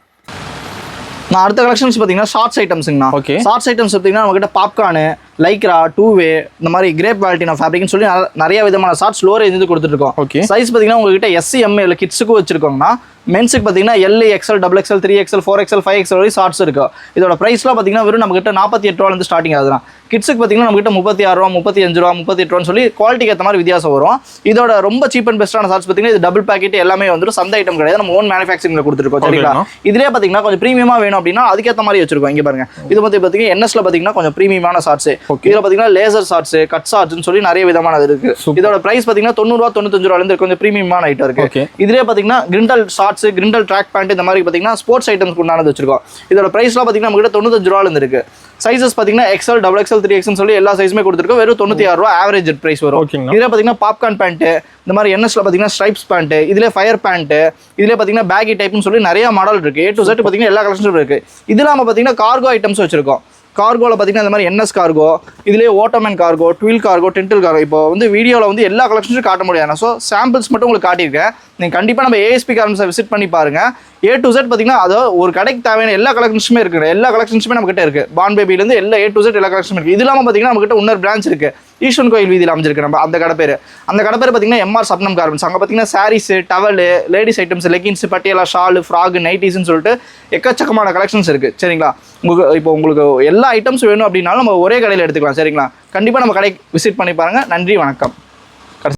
[SPEAKER 2] நான் அடுத்த கலெக்ஷன்ஸ் பாத்தீங்கன்னா ஷார்ட்ஸ் ஐட்டம்ஸ்ங்கண்ணா. ஷார்ட்ஸ் ஐட்டம்ஸ் பாத்தீங்கன்னா நம்ம கிட்ட பாப்கார்னு, லைக்ரா, 2-வே, இந்த மாதிரி கிரேப் குவாலிட்டி ஆஃப் ஃபேப்ரிக்னு சொல்லி நிறைய விதமான ஷார்ட்ஸ் லோ ரேஞ்ச் கொடுத்துட்டு இருக்கோம். சைஸ் பாத்தீங்கன்னா உங்ககிட்ட SC, MA இல்லை கிட்ஸுக்கும் வச்சிருக்கோங்கண்ணா. மென்ஸுக்கு பார்த்தீங்கன்னா LL, XL, XXL, 3XL, 4XL, 5XL வரை ஷார்ட்ஸ் இருக்கு. இதோட பிரைஸ்லாம் பார்த்தீங்கன்னா வெறும் நம்ம கிட்ட 48 ரூபாயிலிருந்து ஸ்டார்டிங் ஆகுதுண்ணா. கிட்ஸுக்கு பார்த்தீங்கன்னா நம்ம கிட்ட 36 ரூபா, 35 ரூபா, 38 ரூபான்னு சொல்லி குவாலிட்டிக்கு ஏற்ற மாதிரி வித்தியாசம் வரும். இதோட ரொம்ப சீப் அண்ட் பெஸ்ட்டான ஷார்ட்ஸ் பார்த்தீங்கன்னா இது டபுள் பேக்கெட் எல்லாமே வந்துடும். சந்தை ஐட்டம் கிடையாது, நம்ம ஓன் மேனுஃபேக்சரிங்ல கொடுத்துருக்கோம். சரிங்களா? இதுலேயே பார்த்தீங்கன்னா கொஞ்சம் ப்ரீமியமா வேணும் அப்படின்னா அதுக்கேற்ற மாதிரி வச்சிருக்கோம். இங்கே பாருங்க, இது பார்த்தீங்கன்னா NSல பார்த்தீங்கன்னா கொஞ்சம் ப்ரீமியமான ஷார்ட்ஸ். இதில் பார்த்தீங்கன்னா லேசர் ஷார்ட்ஸ், கட் ஷார்ட்ஸ்னு சொல்லி நிறைய விதமான இருக்கு. இதோட பிரைஸ் பார்த்தீங்கன்னா 90 ரூபா, 95 ரூபாயிலிருந்து கொஞ்சம் ப்ரீமியமான ஐட்டம் இருக்கு. இதுலேயே பார்த்தீங்கன்னா கிரிண்டல் ஷார்ட்ஸ், கிரிண்டல் ட்ராக் பேண்ட், இந்த மாதிரி பார்த்தீங்கன்னா ஸ்போர்ட்ஸ் ஐட்டம்ஸ் உண்டானது வச்சிருக்கோம். இதோட பிரைஸ்லாம் பார்த்தீங்கன்னா நம்ம கிட்ட 95 ரூபாயிலிருந்து இருக்கு. சைஸஸ் பார்த்தீங்கன்னா XL, XXL, 3XL சொல்லி எல்லா சைஸுமே கொடுத்துருக்கோம். வெறும் 96 ரூபா ஆவரேஜ் பிரைஸ் வரும். இதில் பார்த்தீங்கன்னா பாப்கார்ன் பேண்ட், இந்த மாதிரி NSல பார்த்தீங்கன்னா ஸ்ட்ரைப்ஸ் பேண்ட், இதுல ஃபயர் பேண்ட், இதுல பார்த்தீங்கன்னா பேகி டைப்னு சொல்லி நிறைய மாடல் இருக்கு. A to Z பார்த்தீங்கன்னா எல்லா கலெக்ஷனும் இருக்கு. இதில் நம்ம பார்த்தீங்கன்னா கார்கோ ஐட்டம்ஸ் வச்சிருக்கோம். கார்கோவில் பார்த்தீங்கன்னா இந்த மாதிரி NS கார்கோ, இதுலேயே ஓட்டோமேன் கார்கோ, ட்வில் கார்கோ, டென்டல் கார்கோ. இப்போ வந்து வீடியோவில் வந்து எல்லா கலெக்ஷன்ஸும் காட்ட முடியாது. ஸோ சாம்பிள்ஸ் மட்டும் உங்களுக்கு காட்டியிருக்கேன். நீங்கள் கண்டிப்பாக நம்ம ASP கார்மெண்ட்ஸை விசிட் பண்ணி பாருங்க. A to Z பார்த்தீங்கன்னா அதாவது ஒரு கடைக்கு தேவையான எல்லா கலெக்ஷன்ஸுமே இருக்குது. எல்லா கலெக்ஷன்ஸுமே நம்ம கிட்ட இருக்கு. பான் பேபிலேருந்து எல்லா A to Z எல்லா கலெக்ஷனும் இருக்குது. இது இல்லாமல் பார்த்தீங்கன்னா நம்ம கிட்ட இன்னொரு பிரான்ச் இருக்கு, ஈஸ்வரன் கோயில் வீதியில் அமைஞ்சிருக்கு. நம்ம அந்த கடை பேர் பார்த்தீங்கன்னா MR சப்னம் கார்மெண்ட்ஸ். அங்கே பார்த்தீங்கன்னா saris, towel, ladies items, leggings, Patiala, shawl, frock, நைட்டிஸ்ன்னு சொல்லிட்டு எக்கச்சக்கமான கலெக்ஷன்ஸ் இருக்கு. சரிங்களா? உங்களுக்கு எல்லா ஐட்டம்ஸ் வேணும் அப்படின்னாலும் நம்ம ஒரே கடையில் எடுத்துக்கலாம். சரிங்களா? கண்டிப்பாக நம்ம கடை விசிட் பண்ணி பாருங்க. நன்றி, வணக்கம்.